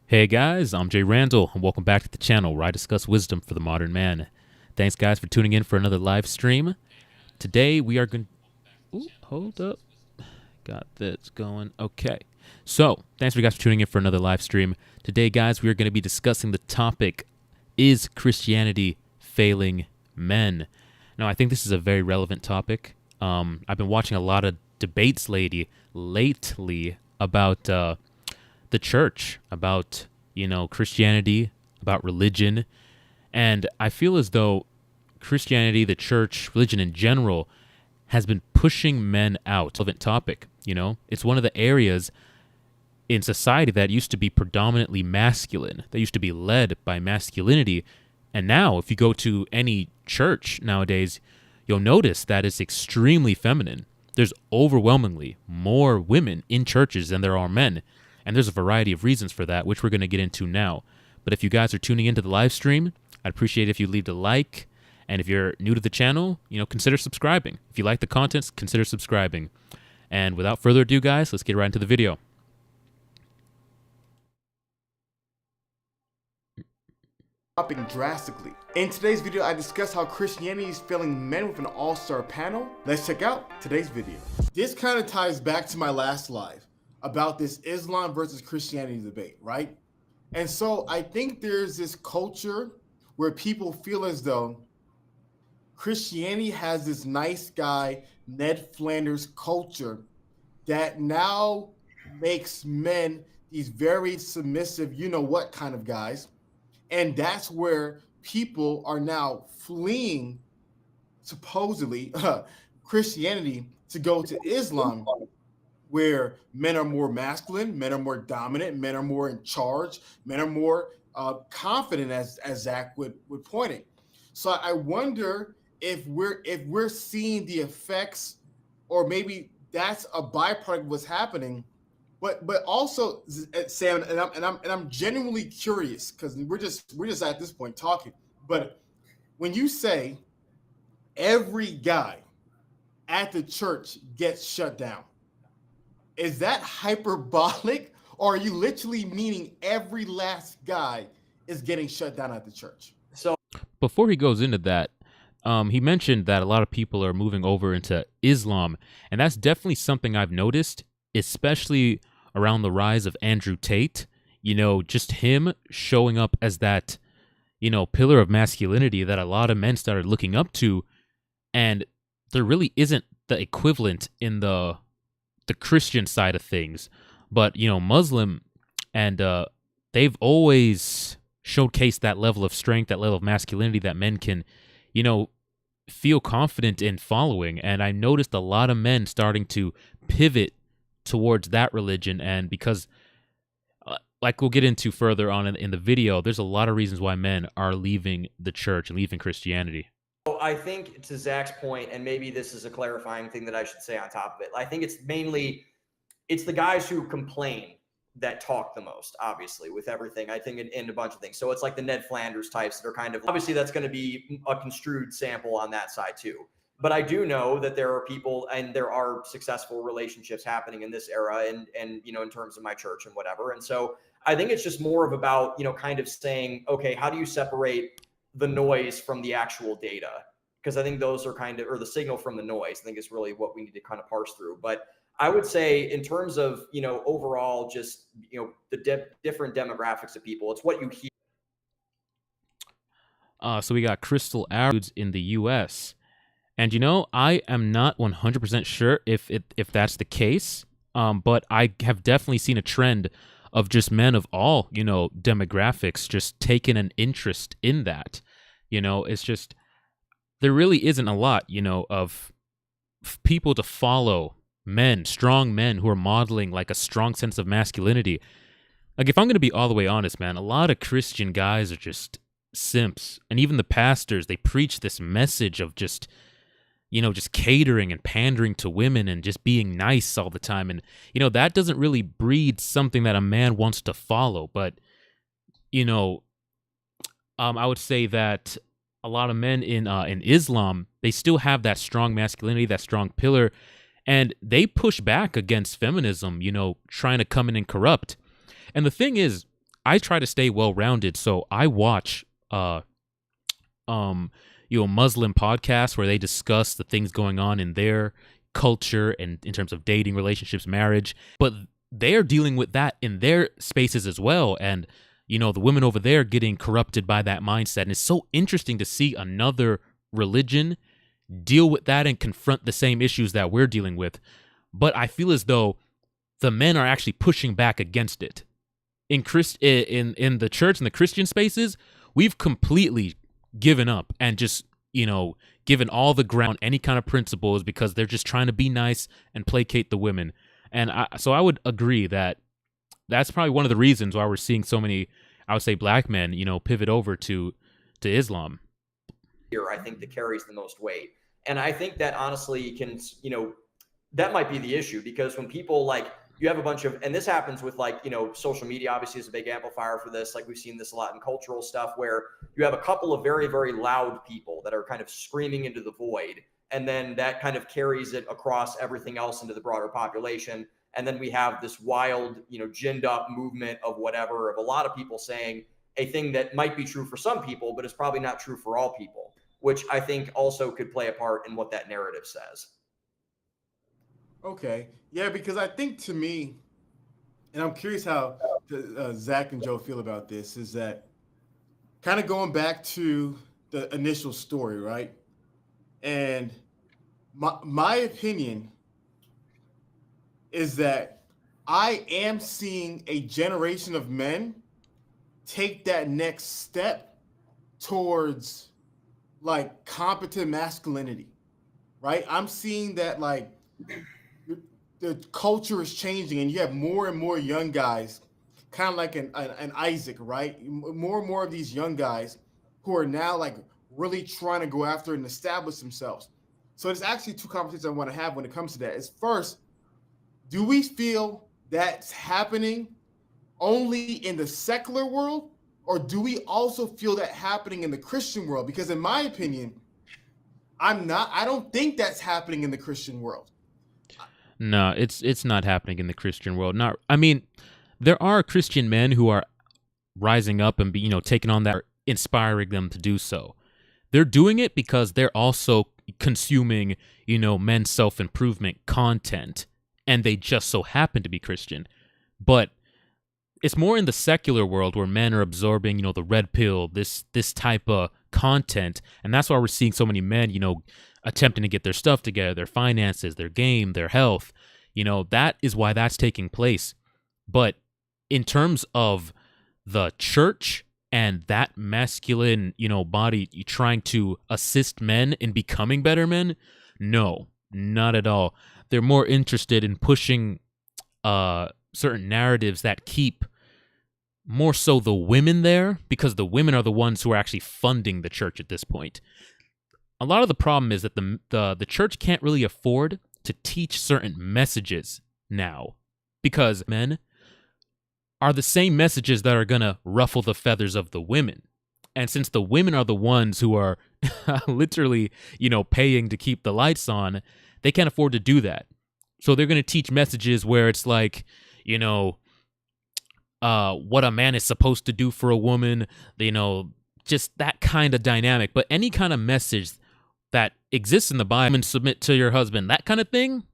Hey guys, I'm Jay Randall, and welcome back to the channel where I discuss wisdom for the modern man. Thanks guys for tuning in for another live stream. Today we are going to... hold up. Got this going. Okay. So, thanks for you guys for tuning in for another live stream. Today guys, we are going to be discussing the topic, is Christianity failing men? Now, I think this is a very relevant topic. I've been watching a lot of debates lately about the church, about, Christianity, about religion. And I feel as though Christianity, the church, religion in general, has been pushing men out. Relevant topic, it's one of the areas in society that used to be predominantly masculine, that used to be led by masculinity. And now, if you go to any church nowadays, you'll notice that it's extremely feminine. There's overwhelmingly more women in churches than there are men. And there's a variety of reasons for that, which we're going to get into now. But if you guys are tuning into the live stream, I'd appreciate it if you leave a like. And if you're new to the channel, consider subscribing. If you like the content, consider subscribing. And without further ado, guys, let's get right into the video. Dropping drastically. In today's video, I discuss how Christianity is failing men with an all-star panel. Let's check out today's video. This kind of ties back to my last live about this Islam versus Christianity debate, right? And so I think there's this culture where people feel as though Christianity has this nice guy, Ned Flanders culture that now makes men these very submissive, you-know-what kind of guys. And that's where people are now fleeing, supposedly, Christianity to go to Islam, where men are more masculine, men are more dominant, men are more in charge, men are more confident, as Zach would point it. So I wonder if we're seeing the effects, or maybe that's a byproduct of what's happening. But also, Sam, and I'm genuinely curious, because we're just at this point talking. But when you say every guy at the church gets shut down, is that hyperbolic, or are you literally meaning every last guy is getting shut down at the church? So before he goes into that, he mentioned that a lot of people are moving over into Islam, and that's definitely something I've noticed, especially around the rise of Andrew Tate. Just him showing up as that, pillar of masculinity that a lot of men started looking up to, and there really isn't the equivalent in the Christian side of things. But, Muslim, and they've always showcased that level of strength, that level of masculinity that men can, feel confident in following. And I noticed a lot of men starting to pivot towards that religion. And because, like we'll get into further on in the video, there's a lot of reasons why men are leaving the church and leaving Christianity. I think, to Zach's point, and maybe this is a clarifying thing that I should say on top of it, I think it's the guys who complain that talk the most, obviously, with everything, I think, in a bunch of things. So it's like the Ned Flanders types that are kind of, obviously that's going to be a construed sample on that side too. But I do know that there are people, and there are successful relationships happening in this era, and in terms of my church and whatever. And so I think it's just more of about, kind of saying, okay, how do you separate the noise from the actual data? Because I think those are kind of, or the signal from the noise, I think is really what we need to kind of parse through. But I would say, in terms of, overall, just, the different demographics of people, it's what you hear. So we got Crystal Arrows in the U.S., and I am not 100% sure if that's the case, but I have definitely seen a trend of just men of all, demographics just taking an interest in that. It's just, there really isn't a lot, of people to follow, men, strong men who are modeling like a strong sense of masculinity. Like, if I'm going to be all the way honest, man, a lot of Christian guys are just simps. And even the pastors, they preach this message of just, just catering and pandering to women and just being nice all the time. And, that doesn't really breed something that a man wants to follow. But, I would say that a lot of men in Islam, they still have that strong masculinity, that strong pillar, and they push back against feminism, trying to come in and corrupt. And the thing is, I try to stay well-rounded, so I watch Muslim podcasts where they discuss the things going on in their culture and in terms of dating, relationships, marriage, but they're dealing with that in their spaces as well. And, the women over there getting corrupted by that mindset. And it's so interesting to see another religion deal with that and confront the same issues that we're dealing with. But I feel as though the men are actually pushing back against it. In the church and the Christian spaces, we've completely given up and just, given all the ground, any kind of principles, because they're just trying to be nice and placate the women. And so I would agree that that's probably one of the reasons why we're seeing so many, I would say, black men, pivot over to Islam. Here, I think that carries the most weight. And I think that honestly can, that might be the issue, because when people you have a bunch of, and this happens with social media obviously is a big amplifier for this. We've seen this a lot in cultural stuff where you have a couple of very, very loud people that are kind of screaming into the void. And then that kind of carries it across everything else into the broader population. And then we have this wild, ginned up movement of whatever, of a lot of people saying a thing that might be true for some people, but it's probably not true for all people, which I think also could play a part in what that narrative says. Okay. Yeah, because I think, to me, and I'm curious how Zach and Joe feel about this, is that kind of going back to the initial story, right? And my opinion is that I am seeing a generation of men take that next step towards competent masculinity, right? I'm seeing that the culture is changing, and you have more and more young guys, kind of like an Isaac, right? More and more of these young guys who are now really trying to go after and establish themselves. So there's actually two conversations I want to have when it comes to that. Is first, do we feel that's happening only in the secular world, or do we also feel that happening in the Christian world? Because in my opinion, I don't think that's happening in the Christian world. No, it's not happening in the Christian world. There are Christian men who are rising up and taking on that, inspiring them to do so. They're doing it because they're also consuming, men's self-improvement content, and they just so happen to be Christian. But it's more in the secular world where men are absorbing, the red pill, this type of content, and that's why we're seeing so many men, attempting to get their stuff together, their finances, their game, their health. That is why that's taking place. But in terms of the church and that masculine, body trying to assist men in becoming better men, no, not at all. They're more interested in pushing certain narratives that keep more so the women there, because the women are the ones who are actually funding the church at this point. A lot of the problem is that the church can't really afford to teach certain messages now, because men are the same messages that are going to ruffle the feathers of the women. And since the women are the ones who are literally, paying to keep the lights on, they can't afford to do that. So they're going to teach messages where it's what a man is supposed to do for a woman, just that kind of dynamic. But any kind of message that exists in the Bible, and submit to your husband, that kind of thing,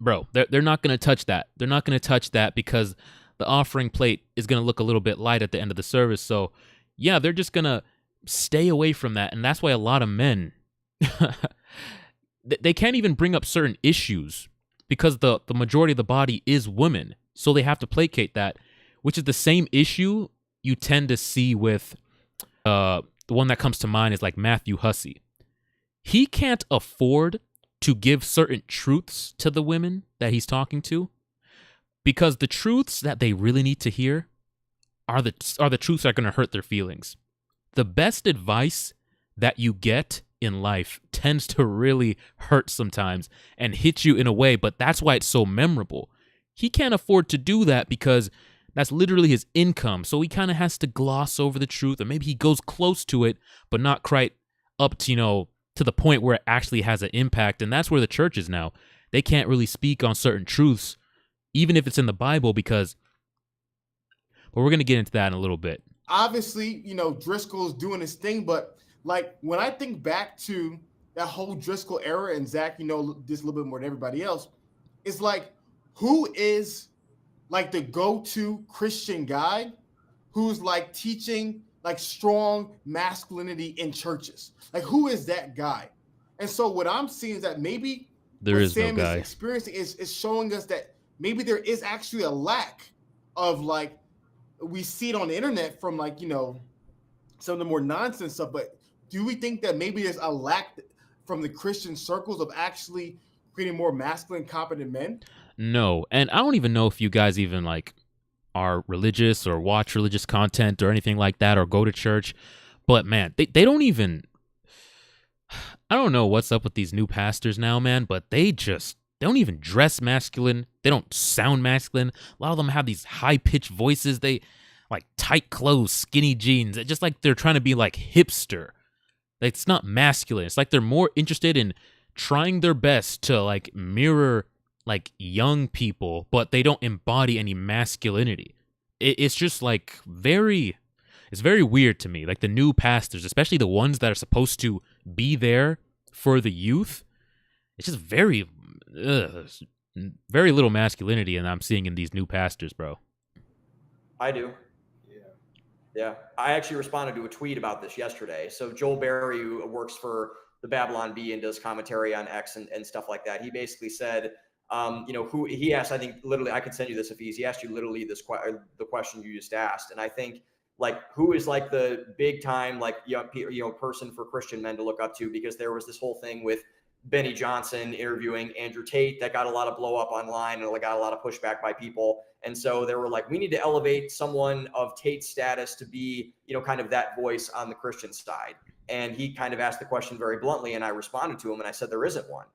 bro, they're not going to touch that. They're not going to touch that because the offering plate is going to look a little bit light at the end of the service. So yeah, they're just going to stay away from that. And that's why a lot of men, they can't even bring up certain issues because the majority of the body is women. So they have to placate that, which is the same issue you tend to see with the one that comes to mind is Matthew Hussey. He can't afford to give certain truths to the women that he's talking to, because the truths that they really need to hear are the truths that are going to hurt their feelings. The best advice that you get in life tends to really hurt sometimes and hit you in a way, but that's why it's so memorable. He can't afford to do that because that's literally his income. So he kind of has to gloss over the truth, or maybe he goes close to it, but not quite up to, to the point where it actually has an impact. And that's where the church is now. They can't really speak on certain truths, even if it's in the Bible, because But we're going to get into that in a little bit. Obviously, you know, Driscoll's doing his thing, but like when I think back to that whole Driscoll era, and Zach, you know this a little bit more than everybody else, it's like, who is like the go-to Christian guy who's like teaching like strong masculinity in churches? Like, who is that guy? And so what I'm seeing is that maybe There is Sam no guy. is experiencing is showing us that maybe there is actually a lack of, like, we see it on the internet from, like, you know, some of the more nonsense stuff, but do we think that maybe there's a lack from the Christian circles of actually creating more masculine, competent men? No. And I don't even know if you guys even like are religious or watch religious content or anything like that or go to church. But man, they don't even, I don't know what's up with these new pastors now, man, but they don't even dress masculine. They don't sound masculine. A lot of them have these high-pitched voices. They like tight clothes, skinny jeans. It's just like they're trying to be like hipster. Like, it's not masculine. It's like they're more interested in trying their best to like mirror like young people, but they don't embody any masculinity. It's just like it's very weird to me. Like the new pastors, especially the ones that are supposed to be there for the youth, it's just very little masculinity, and I'm seeing in these new pastors, bro. I do. Yeah. I actually responded to a tweet about this yesterday. So Joel Berry, who works for the Babylon Bee and does commentary on X and stuff like that, he basically said, you know, who he asked, I think literally, I could send you this if he asked you literally the question you just asked. And I think, like, who is like the big time, like, person for Christian men to look up to? Because there was this whole thing with Benny Johnson interviewing Andrew Tate that got a lot of blow up online and got a lot of pushback by people. And so they were like, we need to elevate someone of Tate's status to be, you know, kind of that voice on the Christian side. And he kind of asked the question very bluntly, and I responded to him and I said, there isn't one.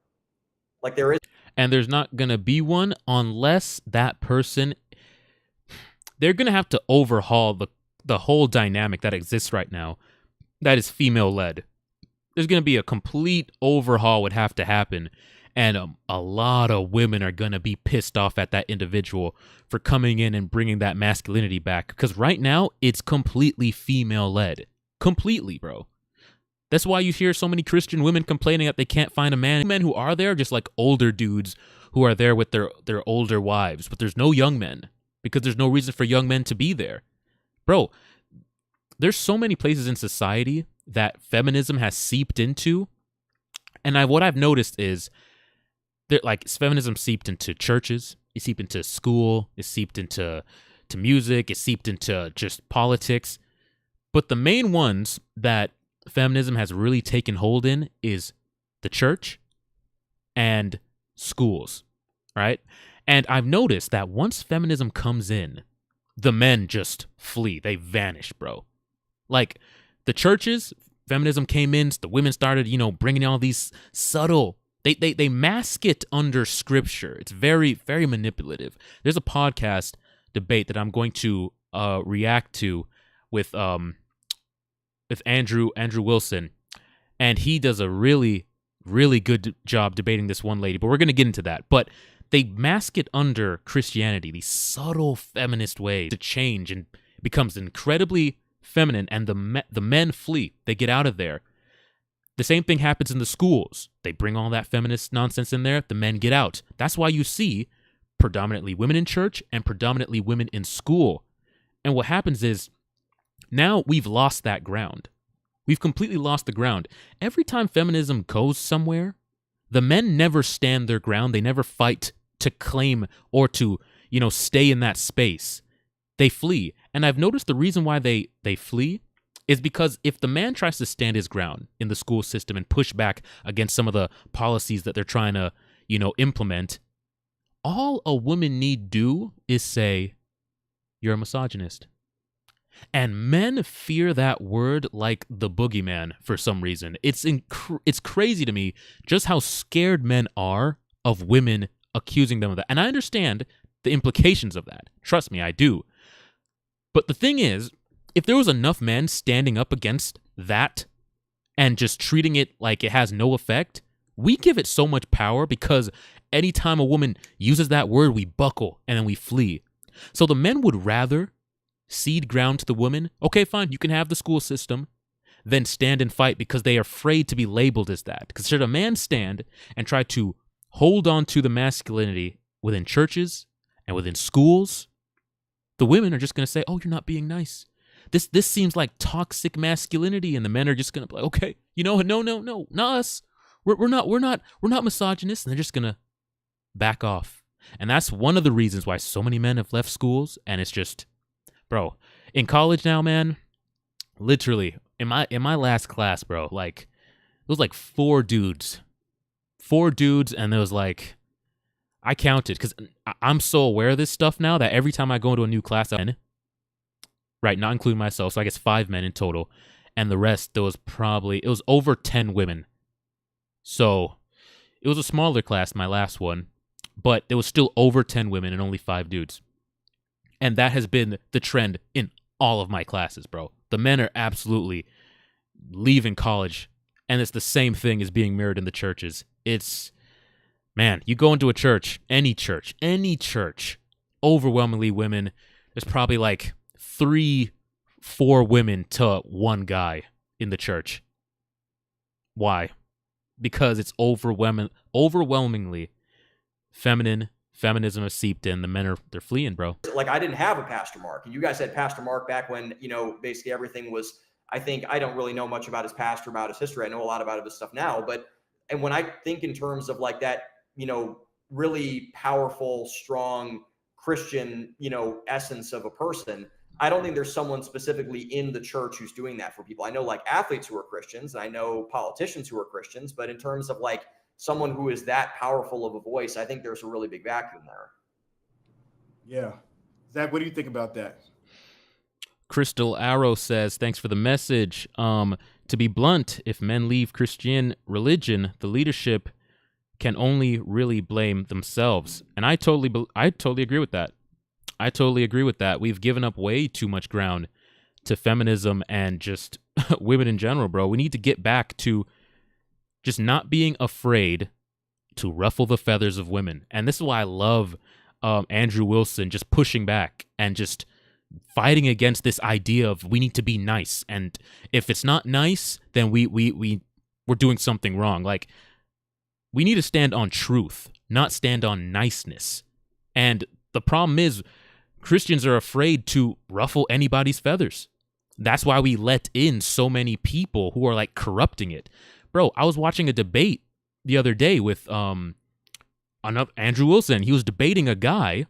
Like, there is. And there's not going to be one unless that person, they're going to have to overhaul the whole dynamic that exists right now that is female-led. There's going to be a complete overhaul would have to happen, and a lot of women are going to be pissed off at that individual for coming in and bringing that masculinity back, because right now it's completely female-led. Completely, bro. That's why you hear so many Christian women complaining that they can't find a man. Men who are there are just like older dudes who are there with their older wives, but there's no young men because there's no reason for young men to be there. Bro, there's so many places in society that feminism has seeped into, and what I've noticed is that, like, feminism seeped into churches, it seeped into school, it seeped into music, it seeped into just politics, but the main ones that feminism has really taken hold in is the church and schools, right? And I've noticed that once feminism comes in, the men just flee. They vanish, bro. Like, the churches, feminism came in, the women started, you know, bringing all these subtle, they mask it under scripture. It's very, very manipulative. There's a podcast debate that I'm going to react to with Andrew Wilson, and he does a really, really good job debating this one lady, but we're going to get into that. But they mask it under Christianity, these subtle feminist ways to change, and it becomes incredibly feminine, and the men flee. They get out of there. The same thing happens in the schools. They bring all that feminist nonsense in there. The men get out. That's why you see predominantly women in church and predominantly women in school. And what happens is, now we've lost that ground. We've completely lost the ground. Every time feminism goes somewhere, the men never stand their ground. They never fight to claim or to, you know, stay in that space. They flee. And I've noticed the reason why they flee is because if the man tries to stand his ground in the school system and push back against some of the policies that they're trying to, you know, implement, all a woman need do is say, you're a misogynist. And men fear that word like the boogeyman for some reason. It's crazy to me just how scared men are of women accusing them of that. And I understand the implications of that. Trust me, I do. But the thing is, if there was enough men standing up against that and just treating it like it has no effect, we give it so much power because anytime a woman uses that word, we buckle and then we flee. So the men would rather cede ground to the woman, okay, fine, you can have the school system, then stand and fight because they are afraid to be labeled as that. Because should a man stand and try to hold on to the masculinity within churches and within schools, the women are just going to say, oh, you're not being nice. This seems like toxic masculinity, and the men are just going to be like, okay, no, not us. We're not misogynists, and they're just going to back off. And that's one of the reasons why so many men have left schools. And it's just, bro, in college now, man, literally in my last class, bro, like it was like four dudes, and there was like, I counted because I'm so aware of this stuff now that every time I go into a new class, right, not including myself, so I guess 5 men in total, and the rest, it was over 10 women. So it was a smaller class, my last one, but there was still over 10 women and only 5 dudes. And that has been the trend in all of my classes, bro. The men are absolutely leaving college, and it's the same thing as being mirrored in the churches. It's, man, you go into a church, any church, overwhelmingly women. There's probably like 3-4 women to 1 guy in the church. Why? Because it's overwhelmingly feminine. Feminism has seeped in. The men they're fleeing, bro. Like, I didn't have a Pastor Mark. You guys had Pastor Mark back when, basically everything was, I think, I don't really know much about his pastor, about his history. I know a lot about his stuff now, and when I think in terms of like that, really powerful, strong Christian, essence of a person, I don't think there's someone specifically in the church who's doing that for people. I know like athletes who are Christians, and I know politicians who are Christians, but in terms of like someone who is that powerful of a voice, I think there's a really big vacuum there. Yeah. Zach, what do you think about that? Crystal Arrow says, thanks for the message. To be blunt, if men leave Christian religion, the leadership can only really blame themselves. And I totally agree with that. I totally agree with that. We've given up way too much ground to feminism and just women in general, bro. We need to get back to just not being afraid to ruffle the feathers of women. And this is why I love Andrew Wilson just pushing back and just fighting against this idea of we need to be nice. And if it's not nice, then we're doing something wrong. Like, we need to stand on truth, not stand on niceness. And the problem is Christians are afraid to ruffle anybody's feathers. That's why we let in so many people who are like corrupting it. Bro, I was watching a debate the other day with Andrew Wilson. He was debating a guy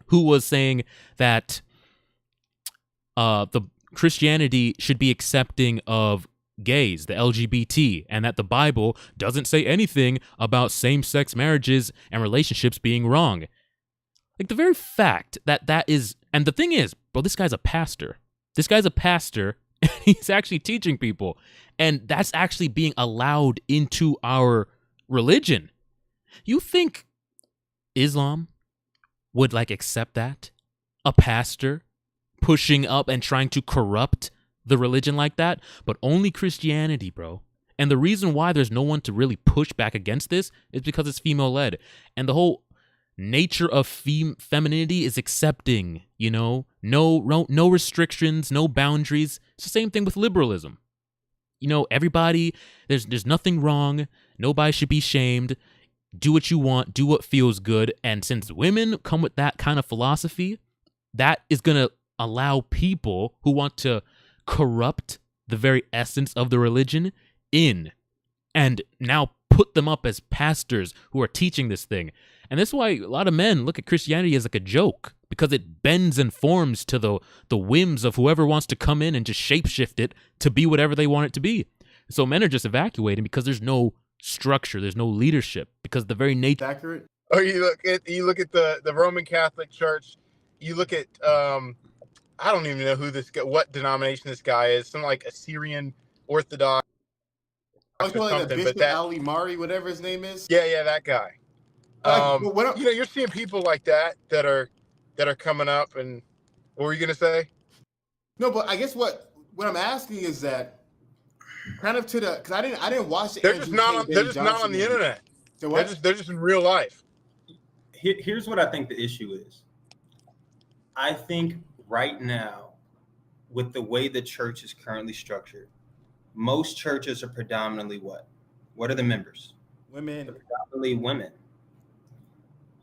who was saying that the Christianity should be accepting of gays, the LGBT, and that the Bible doesn't say anything about same-sex marriages and relationships being wrong. Like, the very fact that is, and the thing is, bro, this guy's a pastor. And he's actually teaching people, and that's actually being allowed into our religion. You think Islam would like accept that? A pastor pushing up and trying to corrupt the religion like that? But only Christianity, bro. And the reason why there's no one to really push back against this is because it's female-led. And the whole nature of femininity is accepting, no restrictions, no boundaries. It's the same thing with liberalism. Everybody, there's nothing wrong. Nobody should be shamed. Do what you want, do what feels good. And since women come with that kind of philosophy, that is going to allow people who want to corrupt the very essence of the religion in, and now put them up as pastors who are teaching this thing. And that's why a lot of men look at Christianity as like a joke, because it bends and forms to the whims of whoever wants to come in and just shapeshift it to be whatever they want it to be. So men are just evacuating because there's no structure, there's no leadership, because the very nature. Accurate. Oh, you look at the Roman Catholic Church. You look at I don't even know what denomination this guy is. Some like Assyrian Orthodox. I was calling that Bishop Ali Mari, whatever his name is. Yeah, that guy. You're seeing people like that are coming up. And what were you gonna say? No, but I guess what I'm asking is that kind of because I didn't watch the. They're just not on the internet. So what? They're just in real life. Here's what I think the issue is. I think right now, with the way the church is currently structured, most churches are predominantly what? What are the members? Women. They're predominantly women.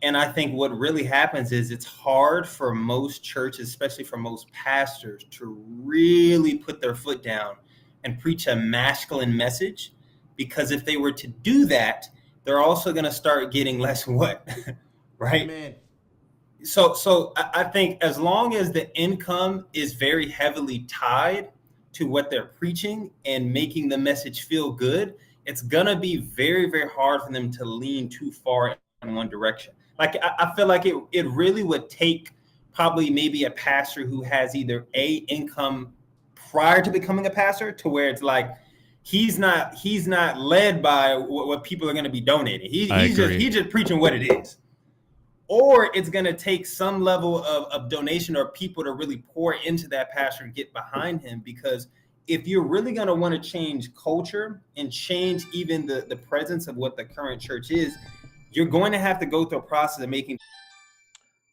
And I think what really happens is it's hard for most churches, especially for most pastors, to really put their foot down and preach a masculine message, because if they were to do that, they're also going to start getting less what, right? Man. So I think as long as the income is very heavily tied to what they're preaching and making the message feel good, it's going to be very, very hard for them to lean too far in one direction. Like, I feel like it really would take probably maybe a pastor who has either a income prior to becoming a pastor, to where it's like he's not led by what people are going to be donating. He's just preaching what it is. Or it's going to take some level of donation or people to really pour into that pastor and get behind him. Because if you're really going to want to change culture and change even the presence of what the current church is, you're going to have to go through a process of making.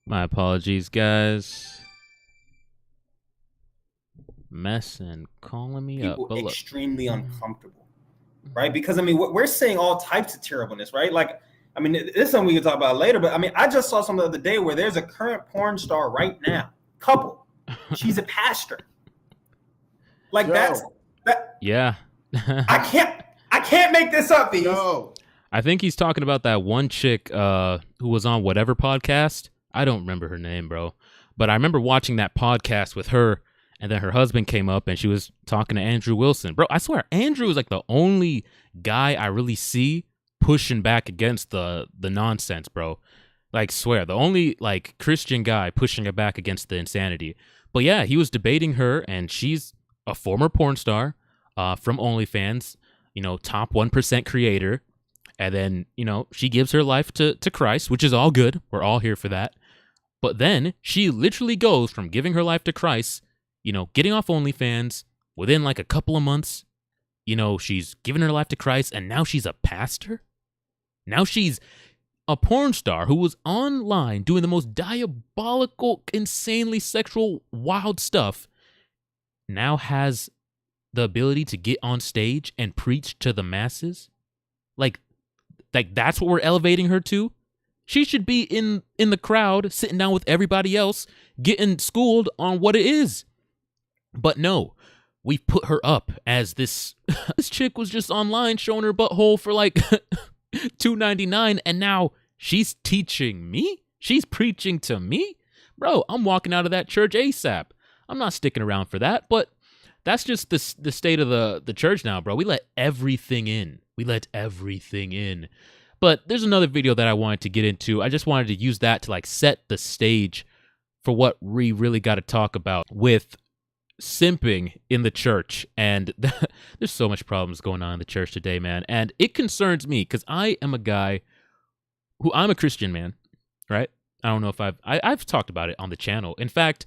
My apologies, guys. Mess and calling me up. People extremely uncomfortable, right? Because I mean, we're seeing all types of terribleness, right? Like, I mean, this is something we can talk about later, but I mean, I just saw something the other day where there's a current porn star right now, couple. She's a pastor. Like, that. Yeah. I can't make this up, Bees. No. I think he's talking about that one chick who was on whatever podcast. I don't remember her name, bro. But I remember watching that podcast with her, and then her husband came up and she was talking to Andrew Wilson. Bro, I swear, Andrew is like the only guy I really see pushing back against the nonsense, bro. Like, swear, the only like Christian guy pushing it back against the insanity. But yeah, he was debating her, and she's a former porn star from OnlyFans, you know, top 1% creator. And then, you know, she gives her life to Christ, which is all good. We're all here for that. But then she literally goes from giving her life to Christ, you know, getting off OnlyFans within like a couple of months. You know, she's given her life to Christ, and now she's a pastor. Now she's a porn star who was online doing the most diabolical, insanely sexual, wild stuff. Now has the ability to get on stage and preach to the masses. Like that's what we're elevating her to. She should be in the crowd, sitting down with everybody else, getting schooled on what it is. But no, we've put her up as this chick was just online showing her butthole for like $2.99, and now she's teaching me? She's preaching to me? Bro, I'm walking out of that church ASAP. I'm not sticking around for that, but that's just the state of the church now, bro. We let everything in. But there's another video that I wanted to get into. I just wanted to use that to like set the stage for what we really got to talk about with simping in the church. And there's so much problems going on in the church today, man. And it concerns me because I am a guy who, I'm a Christian man, right? I don't know if I've talked about it on the channel. In fact,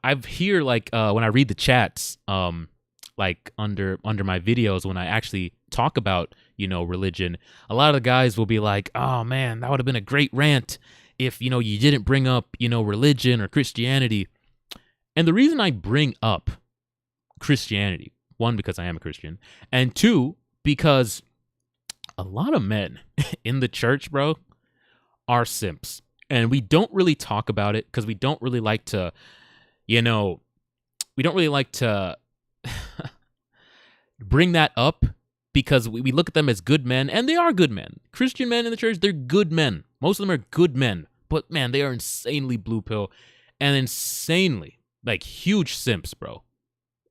I've hear like when I read the chats, like under my videos, when I actually talk about, you know, religion, a lot of the guys will be like, oh man, that would have been a great rant if, you know, you didn't bring up, you know, religion or Christianity. And the reason I bring up Christianity, one, because I am a Christian, and two, because a lot of men in the church, bro, are simps. And we don't really talk about it because we don't really like to, you know, bring that up, because we look at them as good men, and they are good men. Christian men in the church, they're good men. Most of them are good men. But man, they are insanely blue pill and insanely, like, huge simps, bro.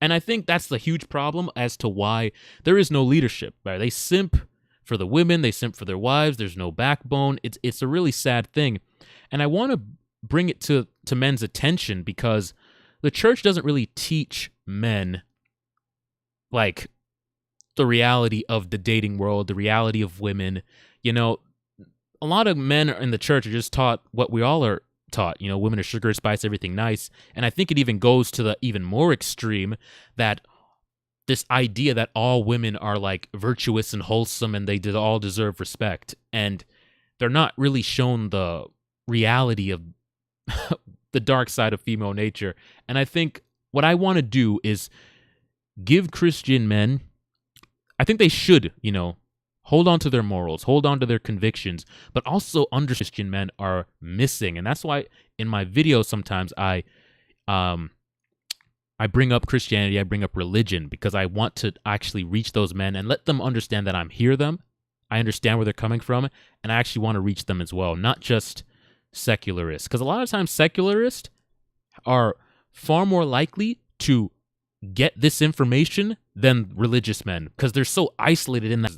And I think that's the huge problem as to why there is no leadership, right? They simp for the women, they simp for their wives, there's no backbone. It's a really sad thing. And I want to bring it to men's attention because the church doesn't really teach men, like, the reality of the dating world, the reality of women. You know, a lot of men in the church are just taught what we all are taught. You know, women are sugar, spice, everything nice. And I think it even goes to the even more extreme, that this idea that all women are like virtuous and wholesome and they all deserve respect. And they're not really shown the reality of the dark side of female nature. And I think what I want to do is give Christian men, I think they should, hold on to their morals, hold on to their convictions, but also Christian men are missing. And that's why in my videos sometimes I bring up Christianity, I bring up religion, because I want to actually reach those men and let them understand that I understand where they're coming from, and I actually want to reach them as well, not just secularists. Because a lot of times secularists are far more likely to get this information than religious men, because they're so isolated in that.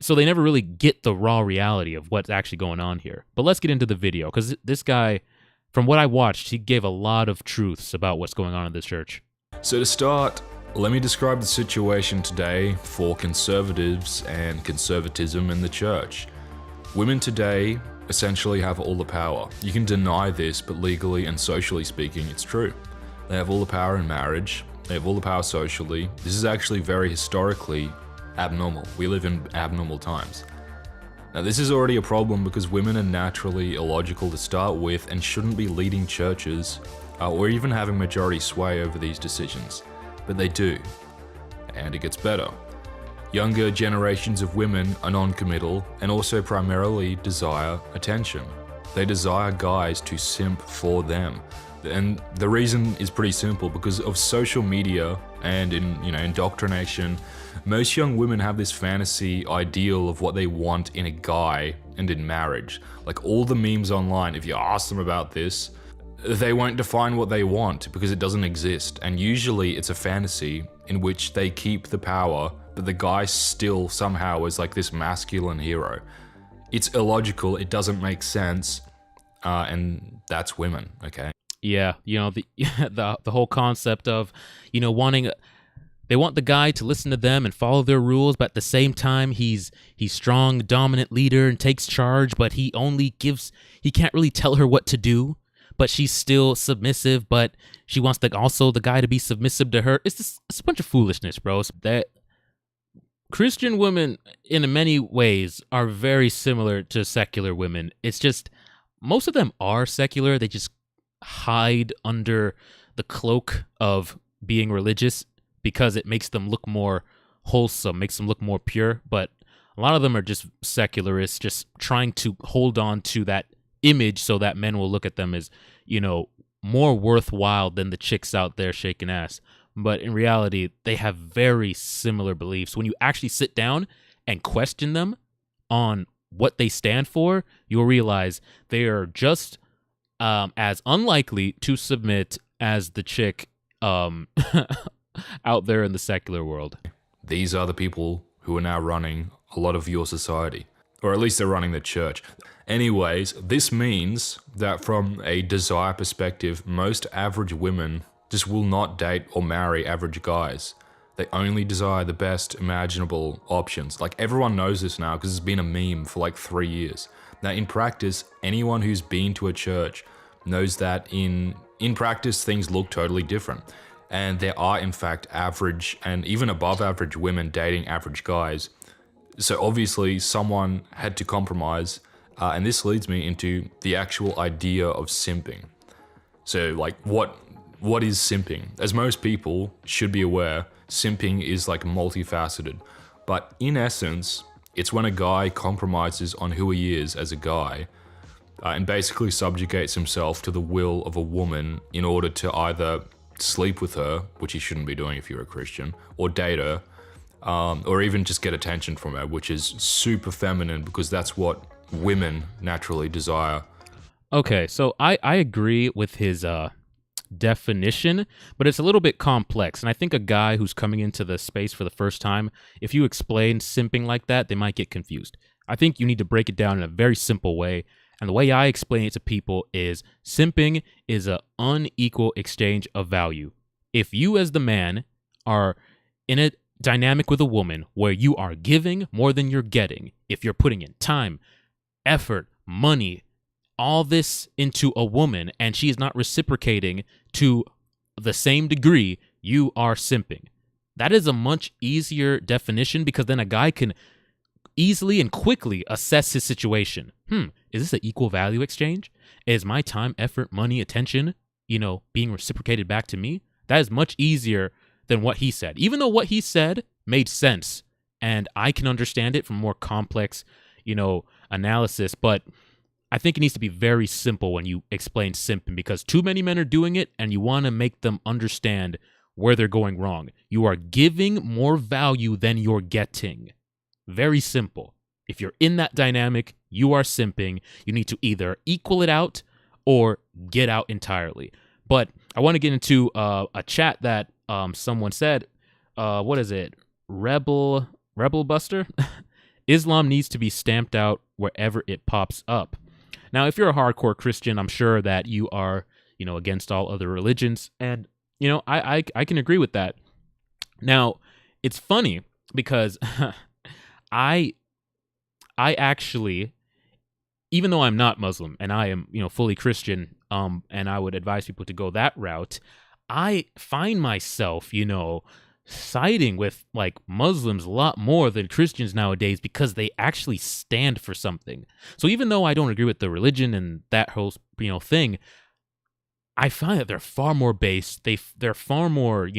So they never really get the raw reality of what's actually going on here. But let's get into the video, because this guy, from what I watched, he gave a lot of truths about what's going on in this church. So to start, let me describe the situation today for conservatives and conservatism in the church. Women today essentially have all the power. You can deny this, but legally and socially speaking, it's true. They have all the power in marriage. They have all the power socially. This is actually very historically abnormal. We live in abnormal times. Now, this is already a problem because women are naturally illogical to start with and shouldn't be leading churches or even having majority sway over these decisions. But they do. And it gets better. Younger generations of women are non-committal and also primarily desire attention. They desire guys to simp for them. And the reason is pretty simple: because of social media and indoctrination. Most young women have this fantasy ideal of what they want in a guy and in marriage. Like all the memes online, if you ask them about this, they won't define what they want because it doesn't exist. And usually it's a fantasy in which they keep the power, but the guy still somehow is like this masculine hero. It's illogical, it doesn't make sense, and that's women, okay? Yeah, the whole concept of, they want the guy to listen to them and follow their rules, but at the same time, he's strong, dominant leader and takes charge, but he can't really tell her what to do, but she's still submissive, but she wants also the guy to be submissive to her. It's a bunch of foolishness, bro. That Christian women, in many ways, are very similar to secular women. It's just, most of them are secular. They just hide under the cloak of being religious because it makes them look more wholesome, makes them look more pure. But a lot of them are just secularists, just trying to hold on to that image so that men will look at them as, more worthwhile than the chicks out there shaking ass. But in reality, they have very similar beliefs. When you actually sit down and question them on what they stand for, you'll realize they are just as unlikely to submit as the chick out there in the secular world. These are the people who are now running a lot of your society, or at least they're running the church. Anyways, this means that from a desire perspective, most average women just will not date or marry average guys. They only desire the best imaginable options. Like, everyone knows this now because it's been a meme for like 3 years. Now, in practice, anyone who's been to a church knows that in practice, things look totally different. And there are, in fact, average and even above average women dating average guys. So obviously, someone had to compromise. And this leads me into the actual idea of simping. So, like, what is simping? As most people should be aware, simping is like multifaceted. But in essence, it's when a guy compromises on who he is as a guy and basically subjugates himself to the will of a woman in order to either sleep with her, which he shouldn't be doing if you're a Christian, or date her, or even just get attention from her, which is super feminine because that's what women naturally desire. Okay, so I agree with his definition, but it's a little bit complex. And I think a guy who's coming into the space for the first time, if you explain simping like that, they might get confused. I think you need to break it down in a very simple way. And the way I explain it to people is simping is an unequal exchange of value. If you as the man are in a dynamic with a woman where you are giving more than you're getting, if you're putting in time, effort, money, all this into a woman and she is not reciprocating to the same degree, you are simping. That is a much easier definition because then a guy can easily and quickly assess his situation. Is this an equal value exchange? Is my time, effort, money, attention, being reciprocated back to me? That is much easier than what he said. Even though what he said made sense and I can understand it from more complex, analysis, but I think it needs to be very simple when you explain simping, because too many men are doing it and you want to make them understand where they're going wrong. You are giving more value than you're getting. Very simple. If you're in that dynamic, you are simping. You need to either equal it out or get out entirely. But I want to get into a chat that someone said, what is it? Rebel Buster? Islam needs to be stamped out wherever it pops up. Now, if you're a hardcore Christian, I'm sure that you are, against all other religions. And, I can agree with that. Now, it's funny because I actually, even though I'm not Muslim and I am, fully Christian, and I would advise people to go that route, I find myself, siding with like Muslims a lot more than Christians nowadays because they actually stand for something. So even though I don't agree with the religion and that whole thing, I find that they're far more based. They're far more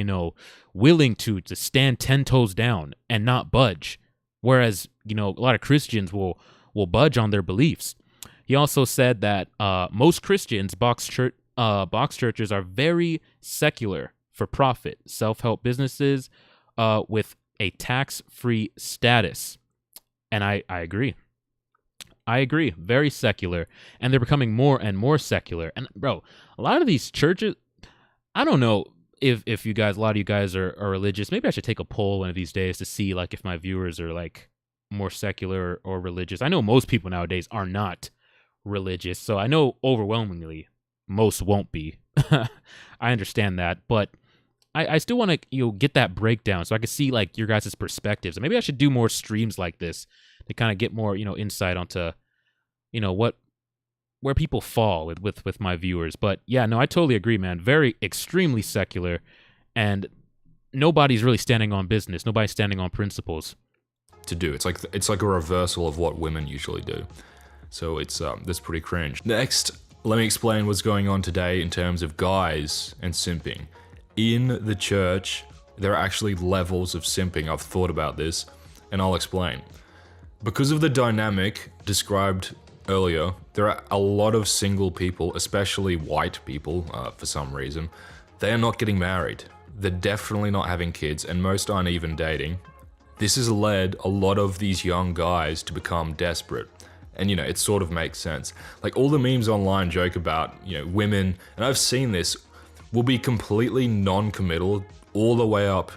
willing to stand 10 toes down and not budge. Whereas a lot of Christians will budge on their beliefs. He also said that most Christians box churches are very secular, for profit, self-help businesses with a tax-free status. And I agree. I agree. Very secular. And they're becoming more and more secular. And bro, a lot of these churches, I don't know if you guys, a lot of you guys are religious. Maybe I should take a poll one of these days to see like if my viewers are like more secular or religious. I know most people nowadays are not religious. So I know overwhelmingly most won't be. I understand that. But I still want to get that breakdown so I can see like your guys' perspectives. And maybe I should do more streams like this to kind of get more insight onto where people fall with my viewers. But yeah, no, I totally agree, man. Very extremely secular, and nobody's really standing on business. Nobody's standing on principles. To do it's like a reversal of what women usually do. So that's pretty cringe. Next, let me explain what's going on today in terms of guys and simping. In the church, there are actually levels of simping. I've thought about this, and I'll explain. Because of the dynamic described earlier, there are a lot of single people, especially white people, for some reason. They are not getting married. They're definitely not having kids, and most aren't even dating. This has led a lot of these young guys to become desperate. And, it sort of makes sense. Like, all the memes online joke about, women, and I've seen this, will be completely non-committal all the way up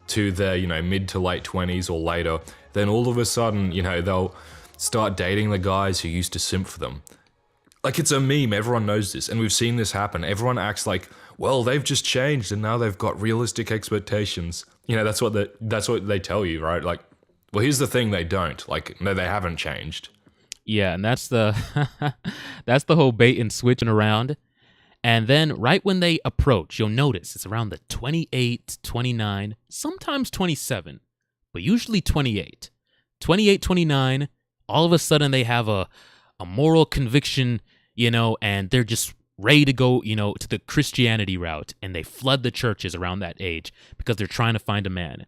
to their, mid to late 20s or later. Then all of a sudden, they'll start dating the guys who used to simp for them. Like, it's a meme, everyone knows this, and we've seen this happen. Everyone acts like, well, they've just changed and now they've got realistic expectations. That's what they tell you, right? Like, well, here's the thing, they don't. Like, no, they haven't changed. Yeah, and that's the that's the whole bait and switching around. And then right when they approach, you'll notice it's around the 28, 29, sometimes 27, but usually 28. 28, 29, all of a sudden they have a moral conviction, and they're just ready to go, to the Christianity route, and they flood the churches around that age because they're trying to find a man.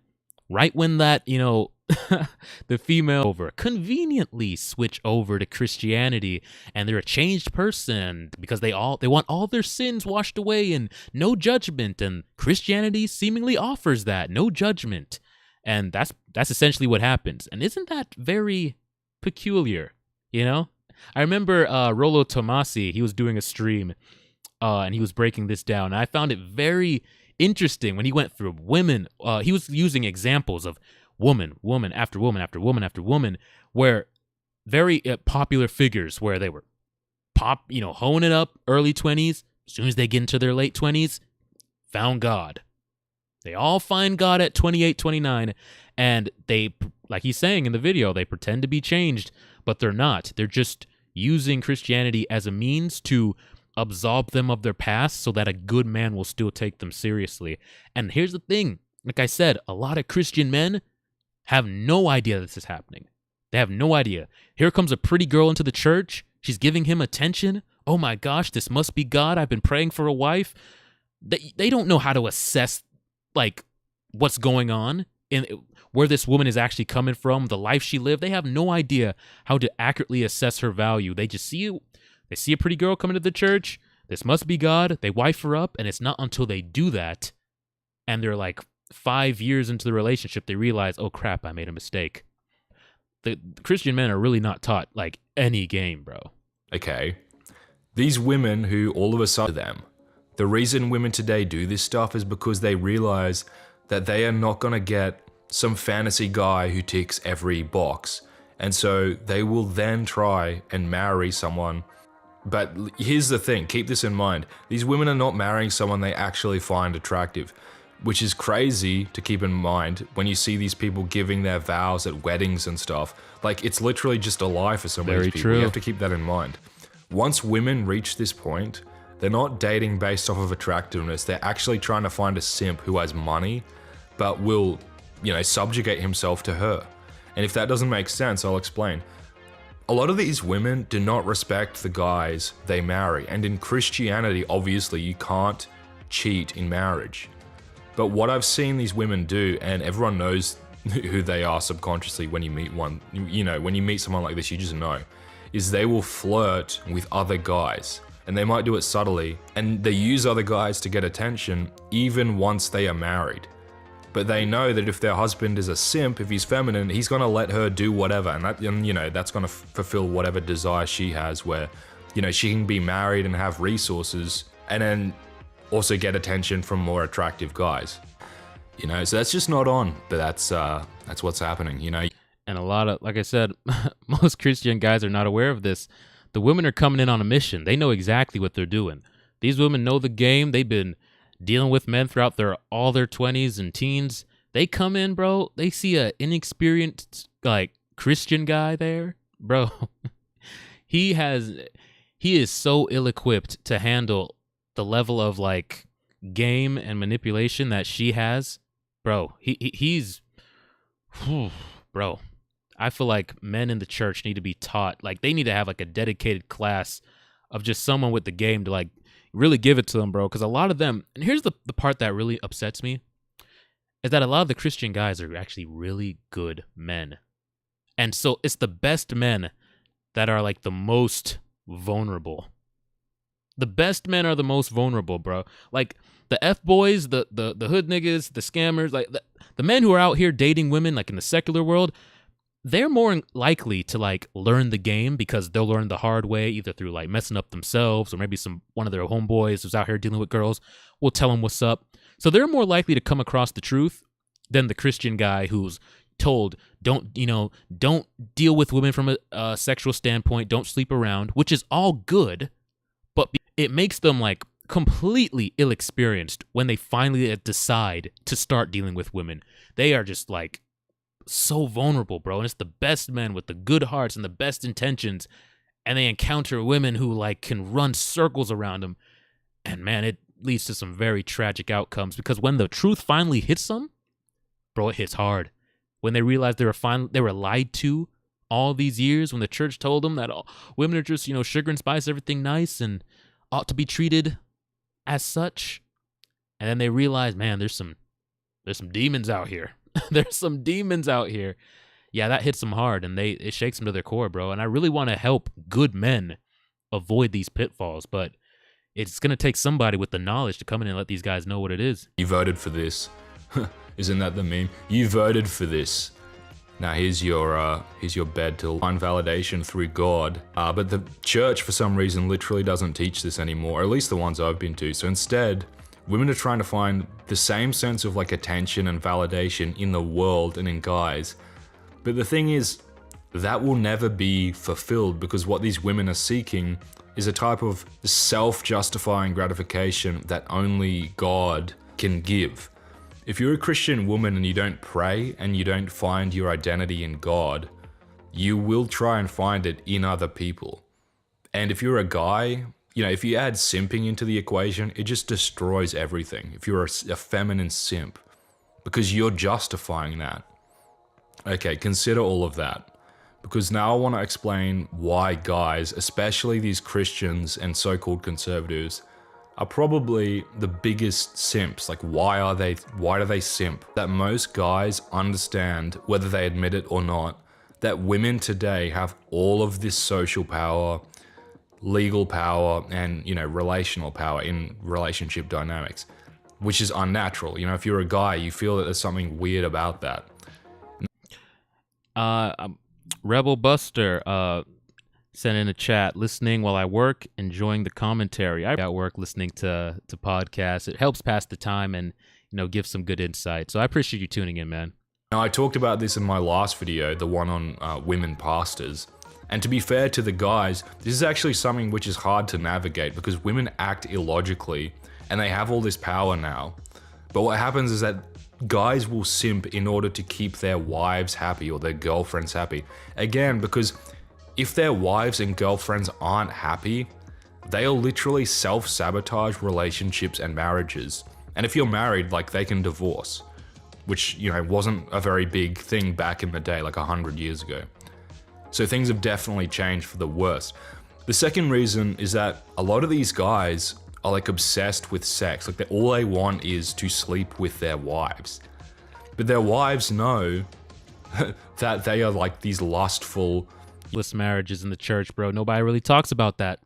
Right when that, the female conveniently switch over to Christianity, and they're a changed person because they want all their sins washed away and no judgment, and Christianity seemingly offers that, no judgment. And that's essentially what happens. And isn't that very peculiar, I remember Rollo Tomasi, he was doing a stream and he was breaking this down. And I found it very interesting when he went through women. He was using examples of woman after woman after woman after woman, where very popular figures where they were hoeing it up early 20s. As soon as they get into their late 20s, found God. They all find God at 28, 29, and they, like he's saying in the video, they pretend to be changed, but they're not. They're just using Christianity as a means to absolve them of their past so that a good man will still take them seriously. And here's the thing. Like I said, a lot of Christian men have no idea this is happening. They have no idea. Here comes a pretty girl into the church. She's giving him attention. Oh my gosh, this must be God. I've been praying for a wife. They don't know how to assess like what's going on and where this woman is actually coming from, the life she lived. They have no idea how to accurately assess her value. They just see a pretty girl coming to the church. This must be God. They wife her up, and it's not until they do that and they're like 5 years into the relationship they realize, oh crap, I made a mistake. The Christian men are really not taught like any game, bro. Okay. These women who all of a sudden them, the reason women today do this stuff is because they realize that they are not going to get some fantasy guy who ticks every box. And so they will then try and marry someone. But here's the thing, keep this in mind. These women are not marrying someone they actually find attractive, which is crazy to keep in mind when you see these people giving their vows at weddings and stuff. Like, it's literally just a lie for some of these people. True. You have to keep that in mind. Once women reach this point, they're not dating based off of attractiveness. They're actually trying to find a simp who has money, but will, subjugate himself to her. And if that doesn't make sense, I'll explain. A lot of these women do not respect the guys they marry. And in Christianity, obviously, you can't cheat in marriage. But what I've seen these women do, and everyone knows who they are subconsciously when you meet one, when you meet someone like this, you just know, is they will flirt with other guys. And they might do it subtly, and they use other guys to get attention even once they are married. But they know that if their husband is a simp, if he's feminine, he's gonna let her do whatever, and that's gonna fulfill whatever desire she has, where, she can be married and have resources, and then also get attention from more attractive guys. So that's just not on, but that's what's happening, And a lot of, like I said, most Christian guys are not aware of this. The women are coming in on a mission. They know exactly what they're doing. These women know the game. They've been dealing with men throughout all their 20s and teens. They come in, bro. They see a inexperienced Christian guy there, bro. He is so ill-equipped to handle the level of game and manipulation that she has, bro. He's bro. I feel like men in the church need to be taught, they need to have a dedicated class of just someone with the game to really give it to them, bro. Because a lot of them, and here's the part that really upsets me, is that a lot of the Christian guys are actually really good men. And so it's the best men that are the most vulnerable. The best men are the most vulnerable, bro. The F-boys, the hood niggas, the scammers, the men who are out here dating women in the secular world, they're more likely to learn the game because they'll learn the hard way, either through messing up themselves, or maybe one of their homeboys who's out here dealing with girls will tell them what's up. So they're more likely to come across the truth than the Christian guy who's told, don't deal with women from a sexual standpoint, don't sleep around, which is all good, but it makes them completely ill-experienced when they finally decide to start dealing with women. They are just so vulnerable, bro. And it's the best men with the good hearts and the best intentions, and they encounter women who can run circles around them, and man, it leads to some very tragic outcomes, because when the truth finally hits them, bro, it hits hard. When they realize they were lied to all these years, when the church told them that women are just sugar and spice, everything nice, and ought to be treated as such, and then they realize, man, there's some demons out here. There's some demons out here. Yeah, that hits them hard, and it shakes them to their core, bro. And I really want to help good men avoid these pitfalls, but it's going to take somebody with the knowledge to come in and let these guys know what it is. You voted for this. Isn't that the meme? You voted for this. Now here's your bed to find validation through God. But the church, for some reason, literally doesn't teach this anymore, or at least the ones I've been to. So instead, women are trying to find the same sense of attention and validation in the world and in guys. But the thing is, that will never be fulfilled, because what these women are seeking is a type of self-justifying gratification that only God can give. If you're a Christian woman and you don't pray and you don't find your identity in God, you will try and find it in other people. And if you're a guy, if you add simping into the equation, it just destroys everything. If you're a feminine simp, because you're justifying that. Okay, consider all of that. because now I want to explain why guys, especially these Christians and so-called conservatives, are probably the biggest simps. Like, why do they simp? That most guys understand, whether they admit it or not, that women today have all of this social power, legal power, and, you know, relational power in relationship dynamics, which is unnatural. You know, if you're a guy, you feel that there's something weird about that. Rebel Buster sent in a chat, listening while I work, enjoying the commentary. I at work listening to podcasts. It helps pass the time and, you know, give some good insight. So I appreciate you tuning in, man. Now, I talked about this in my last video, the one on women pastors. And to be fair to the guys, this is actually something which is hard to navigate because women act illogically and they have all this power now. But what happens is that guys will simp in order to keep their wives happy or their girlfriends happy. Again, because if their wives and girlfriends aren't happy, they'll literally self-sabotage relationships and marriages. And if you're married, like, they can divorce, which, you know, wasn't a very big thing back in the day, like 100 years ago. So things have definitely changed for the worse. The second reason is that a lot of these guys are like obsessed with sex. Like, all they want is to sleep with their wives. But their wives know that they are like these lustful marriages in the church, bro. Nobody really talks about that.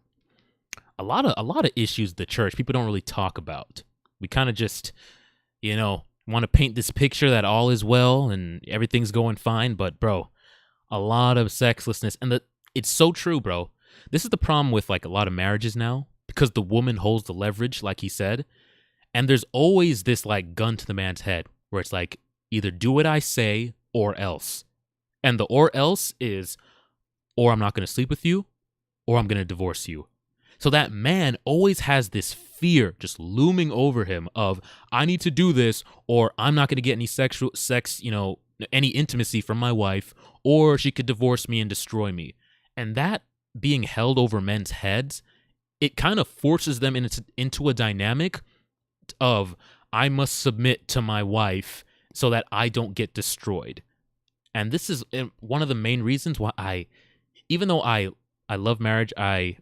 A lot of issues in the church people don't really talk about. We kind of just, you know, want to paint this picture that all is well and everything's going fine, but bro, a lot of sexlessness, and it's so true, bro. This is the problem with like a lot of marriages now, because the woman holds the leverage, like he said, and there's always this like gun to the man's head where it's like, either do what I say or else. And the or else is, or I'm not going to sleep with you, or I'm going to divorce you. So that man always has this fear just looming over him of, I need to do this, or I'm not going to get any sex, you know, any intimacy from my wife, or she could divorce me and destroy me. And that being held over men's heads, it kind of forces them into a dynamic of, I must submit to my wife so that I don't get destroyed. And this is one of the main reasons why even though I love marriage, I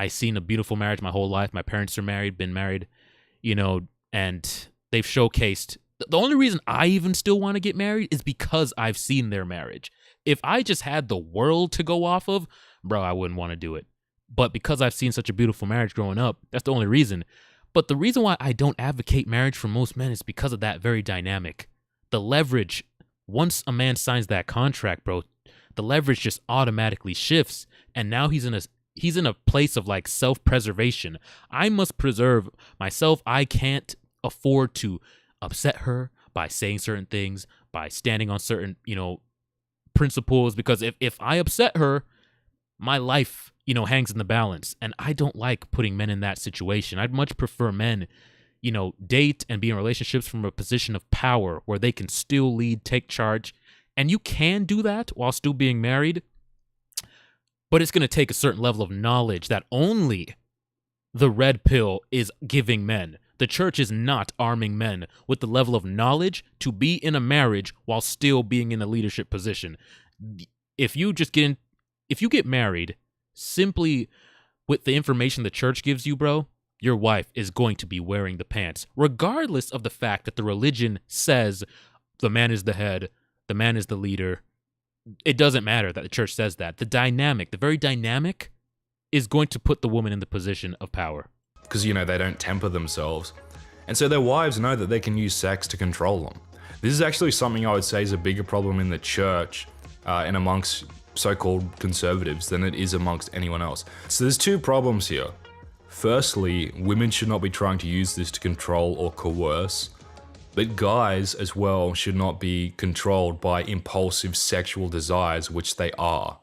seen a beautiful marriage my whole life. My parents are married, been married, you know, and they've showcased. The only reason I even still want to get married is because I've seen their marriage. If I just had the world to go off of, bro, I wouldn't want to do it. But because I've seen such a beautiful marriage growing up, that's the only reason. But the reason why I don't advocate marriage for most men is because of that very dynamic. The leverage, once a man signs that contract, bro, the leverage just automatically shifts, and now he's in a place of like self-preservation. I must preserve myself. I can't afford to upset her by saying certain things, by standing on certain, you know, principles, because if I upset her, my life, you know, hangs in the balance, and I don't like putting men in that situation. I'd much prefer men, you know, date and be in relationships from a position of power where they can still lead, take charge. And you can do that while still being married, but it's going to take a certain level of knowledge that only the red pill is giving men. The church is not arming men with the level of knowledge to be in a marriage while still being in a leadership position. If you get married simply with the information the church gives you, bro, your wife is going to be wearing the pants, regardless of the fact that the religion says the man is the head, the man is the leader. It doesn't matter that the church says that. The very dynamic is going to put the woman in the position of power. Because, you know, they don't temper themselves. And so their wives know that they can use sex to control them. This is actually something I would say is a bigger problem in the church and amongst so-called conservatives than it is amongst anyone else. So there's two problems here. Firstly, women should not be trying to use this to control or coerce. But guys as well should not be controlled by impulsive sexual desires, which they are.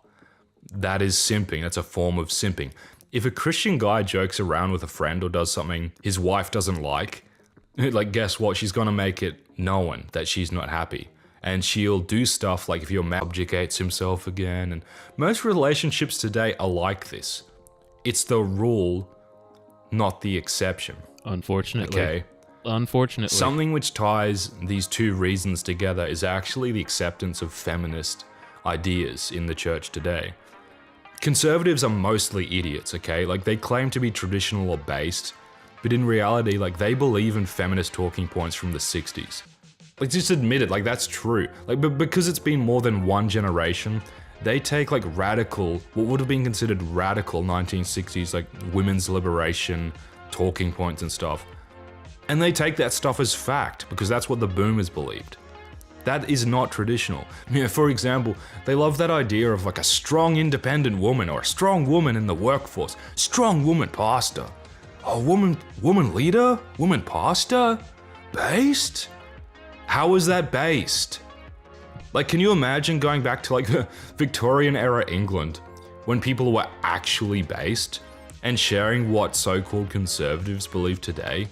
That is simping. That's a form of simping. If a Christian guy jokes around with a friend or does something his wife doesn't like, guess what? She's gonna make it known that she's not happy. And she'll do stuff like, if your man subjugates himself again. And most relationships today are like this. It's the rule, not the exception. Unfortunately. Okay? Something which ties these two reasons together is actually the acceptance of feminist ideas in the church today. Conservatives are mostly idiots, okay? Like, they claim to be traditional or based, but in reality, like, they believe in feminist talking points from the 60s. Like, just admit it, like, that's true. Like, but because it's been more than one generation, they take, like, radical, what would have been considered radical 1960s, like, women's liberation talking points and stuff, and they take that stuff as fact, because that's what the boomers believed. That is not traditional. You know, for example, they love that idea of, like, a strong independent woman, or a strong woman in the workforce. Strong woman pastor. A woman leader? Woman pastor? Based? How is that based? Like, can you imagine going back to, like, the Victorian era England, when people were actually based and sharing what so-called conservatives believe today?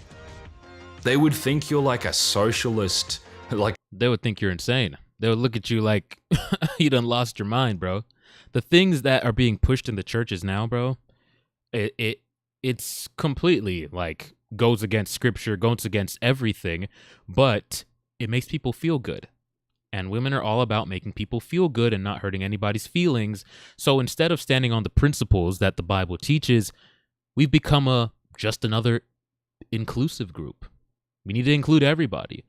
They would think you're like a socialist, like... They would think you're insane. They would look at you like you done lost your mind, bro. The things that are being pushed in the churches now, bro, it's completely, like, goes against scripture, goes against everything, but it makes people feel good. And women are all about making people feel good and not hurting anybody's feelings. So instead of standing on the principles that the Bible teaches, we've become just another inclusive group. We need to include everybody.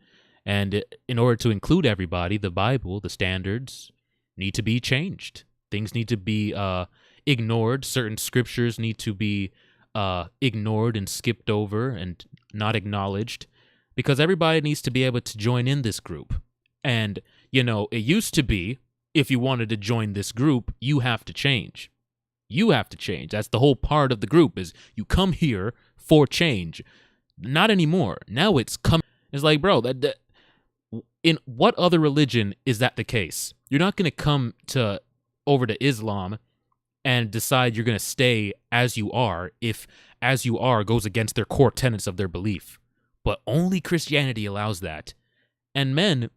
And in order to include everybody, the Bible, the standards, need to be changed. Things need to be ignored. Certain scriptures need to be ignored and skipped over and not acknowledged, because everybody needs to be able to join in this group. And, you know, it used to be, if you wanted to join this group, you have to change. You have to change. That's the whole part of the group, is you come here for change. Not anymore. Now it's come. It's like, bro, in what other religion is that the case? You're not going to come over to Islam and decide you're going to stay as you are if as you are goes against their core tenets of their belief. But only Christianity allows that. And men,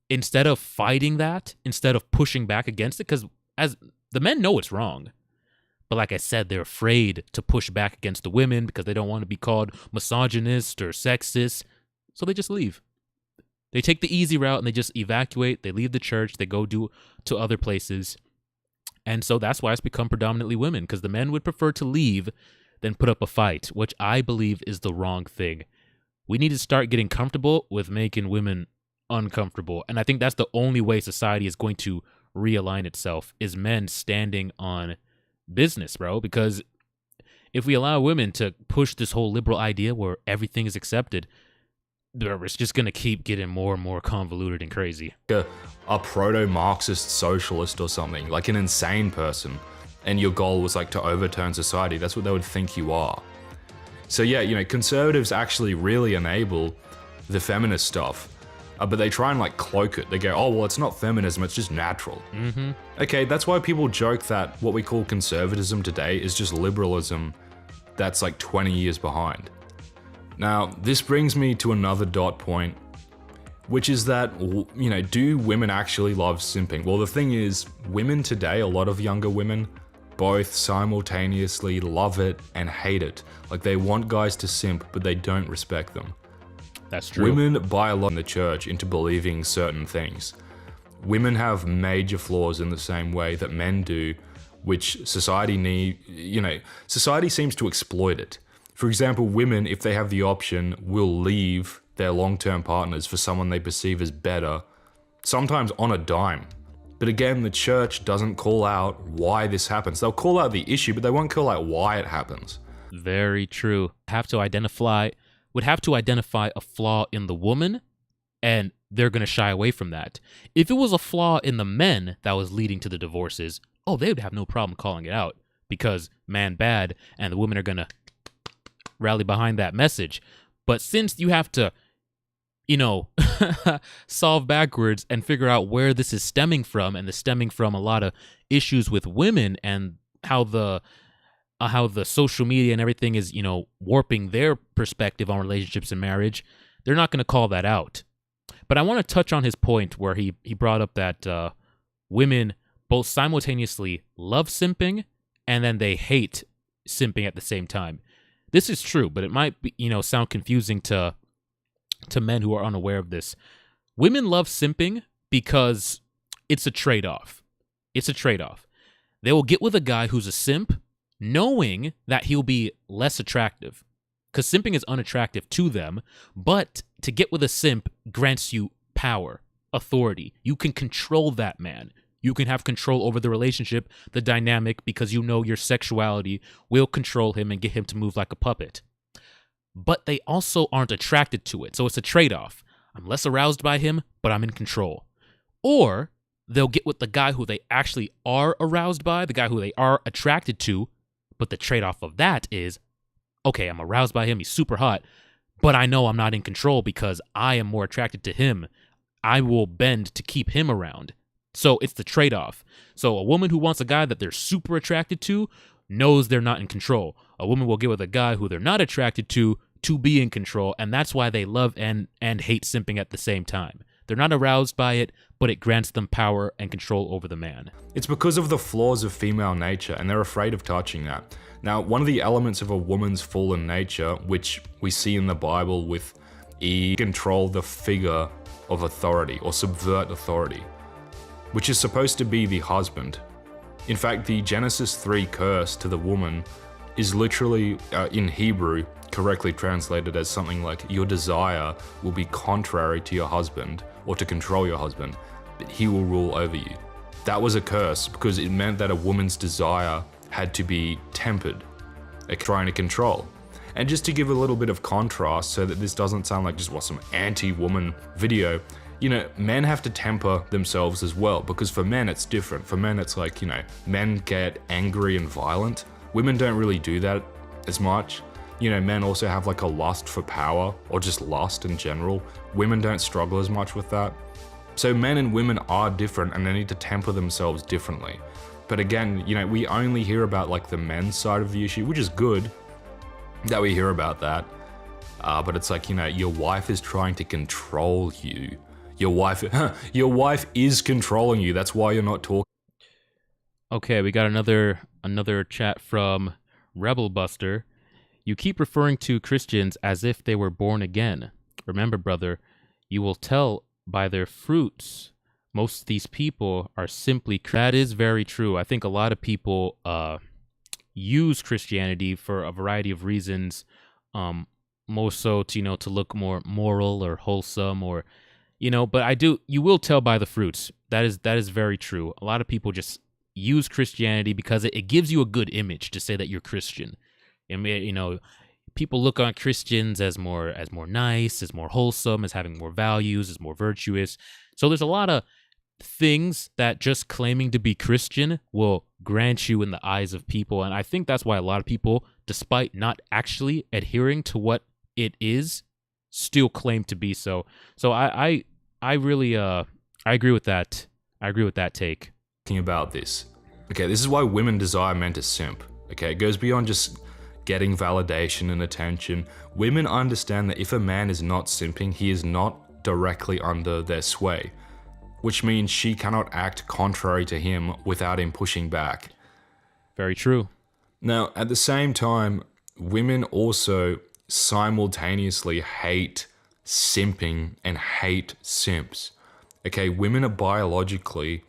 instead of fighting that, instead of pushing back against it, because as the men know it's wrong, but like I said, they're afraid to push back against the women because they don't want to be called misogynist or sexist, so they just leave. They take the easy route and they just evacuate. They leave the church. They go to other places. And so that's why it's become predominantly women, because the men would prefer to leave than put up a fight, which I believe is the wrong thing. We need to start getting comfortable with making women uncomfortable. And I think that's the only way society is going to realign itself, is men standing on business, bro. Because if we allow women to push this whole liberal idea where everything is accepted, it's just going to keep getting more and more convoluted and crazy. A proto-Marxist socialist or something, like an insane person, and your goal was like to overturn society. That's what they would think you are. So yeah, you know, conservatives actually really enable the feminist stuff, but they try and like cloak it. They go, oh, well, it's not feminism, it's just natural. Mm-hmm. Okay, that's why people joke that what we call conservatism today is just liberalism that's like 20 years behind. Now, this brings me to another dot point, which is that, you know, do women actually love simping? Well, the thing is, women today, a lot of younger women, both simultaneously love it and hate it. Like, they want guys to simp, but they don't respect them. That's true. Women buy a lot in the church into believing certain things. Women have major flaws in the same way that men do, which society society seems to exploit it. For example, women, if they have the option, will leave their long-term partners for someone they perceive as better, sometimes on a dime. But again, the church doesn't call out why this happens. They'll call out the issue, but they won't call out why it happens. Very true. Would have to identify a flaw in the woman, and they're going to shy away from that. If it was a flaw in the men that was leading to the divorces, oh, they would have no problem calling it out, because man bad, and the women are going to rally behind that message. But since you have to, solve backwards and figure out where this is stemming from, and it's stemming from a lot of issues with women and how the social media and everything is, warping their perspective on relationships and marriage, they're not going to call that out. But I want to touch on his point where he brought up that women both simultaneously love simping and then they hate simping at the same time. This is true, but it might be, sound confusing to men who are unaware of this. Women love simping because it's a trade-off. It's a trade-off. They will get with a guy who's a simp, knowing that he'll be less attractive. Because simping is unattractive to them, but to get with a simp grants you power, authority. You can control that man. You can have control over the relationship, the dynamic, because you know your sexuality will control him and get him to move like a puppet. But they also aren't attracted to it, so it's a trade-off. I'm less aroused by him, but I'm in control. Or they'll get with the guy who they actually are aroused by, the guy who they are attracted to, but the trade-off of that is, okay, I'm aroused by him, he's super hot, but I know I'm not in control because I am more attracted to him. I will bend to keep him around. So it's the trade-off. So a woman who wants a guy that they're super attracted to knows they're not in control. A woman will get with a guy who they're not attracted to be in control, and that's why they love and hate simping at the same time. They're not aroused by it, but it grants them power and control over the man. It's because of the flaws of female nature, and they're afraid of touching that. Now, one of the elements of a woman's fallen nature, which we see in the Bible with Eve, control the figure of authority or subvert authority, which is supposed to be the husband. In fact, the Genesis 3 curse to the woman is literally, in Hebrew, correctly translated as something like, your desire will be contrary to your husband or to control your husband, but he will rule over you. That was a curse because it meant that a woman's desire had to be tempered, trying to control. And just to give a little bit of contrast so that this doesn't sound like just some anti-woman video, men have to temper themselves as well, because for men it's different. For men it's like, men get angry and violent. Women don't really do that as much. Men also have like a lust for power or just lust in general. Women don't struggle as much with that. So men and women are different and they need to temper themselves differently. But again, we only hear about like the men's side of the issue, which is good that we hear about that. But it's like, your wife is trying to control you. Your wife is controlling you. That's why you're not talking. Okay, we got another chat from Rebel Buster. You keep referring to Christians as if they were born again. Remember, brother, you will tell by their fruits. Most of these people are simply... That is very true. I think a lot of people use Christianity for a variety of reasons, more so to, to look more moral or wholesome or, but you will tell by the fruits. That is very true. A lot of people just use Christianity because it gives you a good image to say that you're Christian. And, people look on Christians as more nice, as more wholesome, as having more values, as more virtuous. So there's a lot of things that just claiming to be Christian will grant you in the eyes of people. And I think that's why a lot of people, despite not actually adhering to what it is, still claim to be so. So I really I agree with that. I agree with that take. About this. Okay, this is why women desire men to simp. Okay, it goes beyond just getting validation and attention. Women understand that if a man is not simping, he is not directly under their sway, which means she cannot act contrary to him without him pushing back. Very true. Now, at the same time, women also simultaneously hate simping and hate simps. Okay, women are biologically,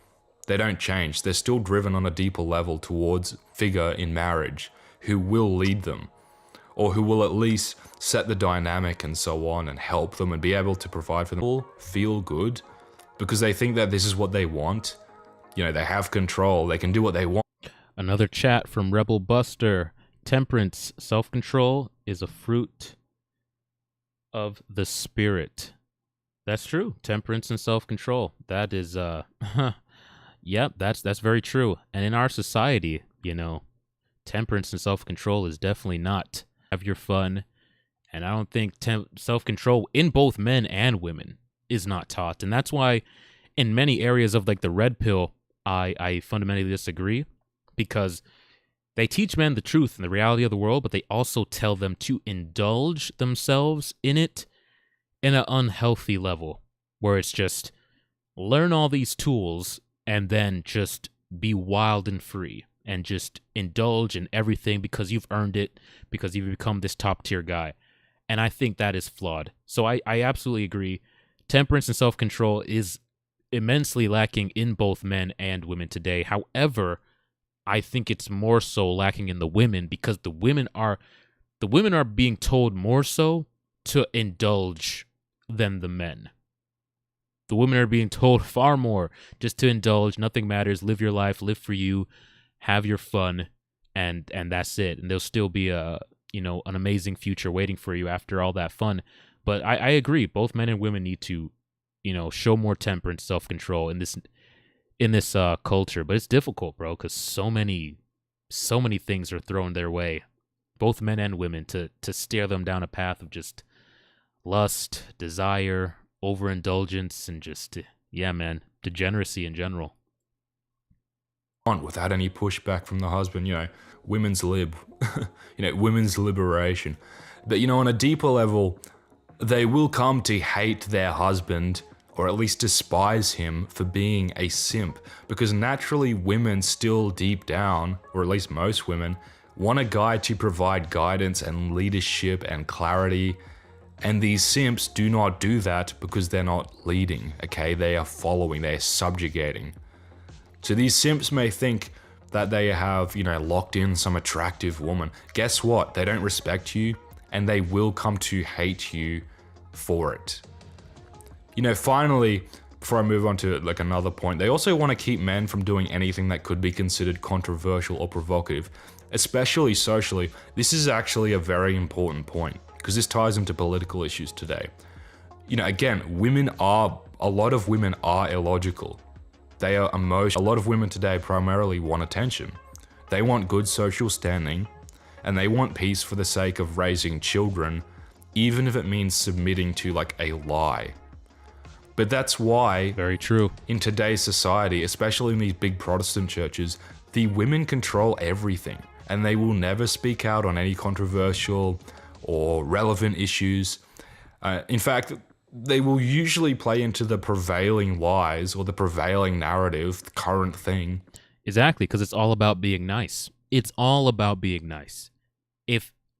they don't change. They're still driven on a deeper level towards figure in marriage who will lead them, or who will at least set the dynamic and so on and help them and be able to provide for them. All feel good because they think that this is what they want. They have control. They can do what they want. Another chat from Rebel Buster. Temperance, self-control is a fruit of the spirit. That's true. Temperance and self-control. That is, yep, that's very true. And in our society, temperance and self-control is definitely not have your fun. And I don't think self-control in both men and women is not taught. And that's why in many areas of like the red pill, I fundamentally disagree, because they teach men the truth and the reality of the world, but they also tell them to indulge themselves in it in an unhealthy level, where it's just learn all these tools and then just be wild and free and just indulge in everything because you've earned it, because you've become this top tier guy. And I think that is flawed. So I absolutely agree. Temperance and self-control is immensely lacking in both men and women today. However, I think it's more so lacking in the women because the women are being told more so to indulge than the men. The women are being told far more just to indulge, nothing matters, live your life, live for you, have your fun, and that's it. And there'll still be an amazing future waiting for you after all that fun. But I agree, both men and women need to, show more temper and self-control in this culture. But it's difficult, bro, because so many things are thrown their way, both men and women, to steer them down a path of just lust, desire, overindulgence, and just, degeneracy in general. Without any pushback from the husband, women's women's liberation. But, on a deeper level, they will come to hate their husband, or at least despise him for being a simp, because naturally women still deep down, or at least most women, want a guy to provide guidance and leadership and clarity. And these simps do not do that because they're not leading, okay? They are following, they are subjugating. So these simps may think that they have, locked in some attractive woman. Guess what? They don't respect you, and they will come to hate you for it. Finally, before I move on to another point, they also want to keep men from doing anything that could be considered controversial or provocative, especially socially. This is actually a very important point, because this ties into political issues today. Again, a lot of women are illogical. They are emotional. A lot of women today primarily want attention. They want good social standing, and they want peace for the sake of raising children, even if it means submitting to a lie. But that's why, very true, in today's society, especially in these big Protestant churches, the women control everything, and they will never speak out on any controversial or relevant issues. In fact, they will usually play into the prevailing lies or the prevailing narrative, the current thing. Exactly, because it's all about being nice. It's all about being nice.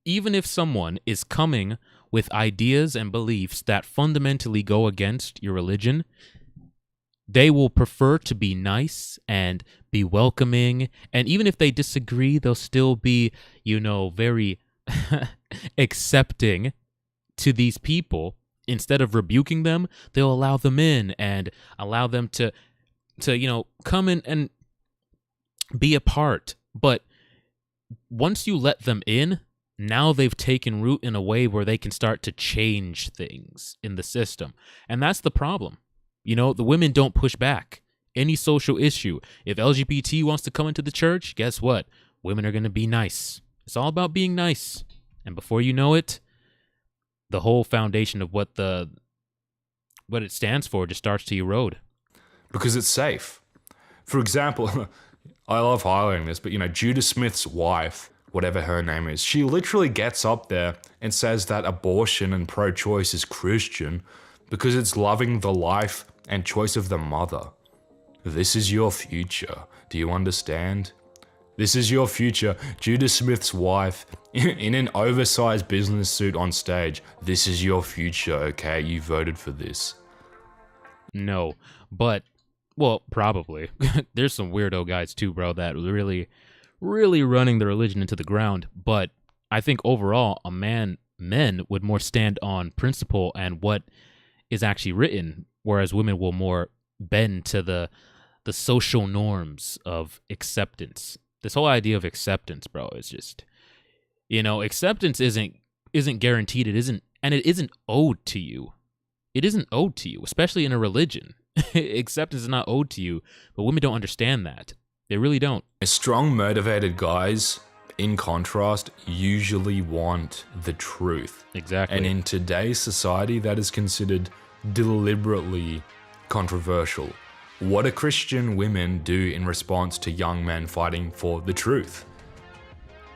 Even if someone is coming with ideas and beliefs that fundamentally go against your religion, they will prefer to be nice and be welcoming. And even if they disagree, they'll still be, very accepting to these people. Instead of rebuking them, they'll allow them in and allow them to come in and be a part. But once you let them in, now they've taken root in a way where they can start to change things in the system. And that's the problem. The women don't push back. Any social issue, if LGBT wants to come into the church, guess what? Women are going to be nice. It's all about being nice. And before you know it, the whole foundation of what it stands for just starts to erode. Because it's safe. For example, I love highlighting this, but Judah Smith's wife, whatever her name is, she literally gets up there and says that abortion and pro-choice is Christian because it's loving the life and choice of the mother. This is your future. Do you understand? This is your future. Judah Smith's wife in an oversized business suit on stage. This is your future, okay? You voted for this. No, but, well, probably. There's some weirdo guys too, bro, that really, really running the religion into the ground. But I think overall, men would more stand on principle and what is actually written, whereas women will more bend to the social norms of acceptance. This whole idea of acceptance, bro, is just, acceptance isn't guaranteed. It isn't owed to you. It isn't owed to you, especially in a religion. Acceptance is not owed to you, but women don't understand that. They really don't. Strong, motivated guys, in contrast, usually want the truth. Exactly. And in today's society, that is considered deliberately controversial. What do Christian women do in response to young men fighting for the truth?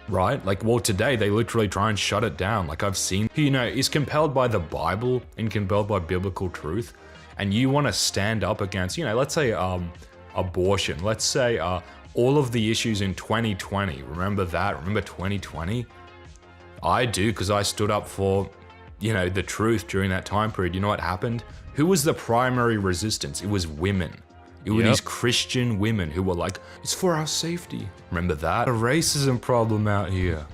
Right? Today they literally try and shut it down. I've seen, is compelled by the Bible and compelled by biblical truth. And you want to stand up against, let's say abortion. Let's say all of the issues in 2020. Remember that? Remember 2020? I do, because I stood up for you know, the truth during that time period, you know what happened? Who was the primary resistance? It was women. It were these Christian women who were like, it's for our safety. Remember that? A racism problem out here.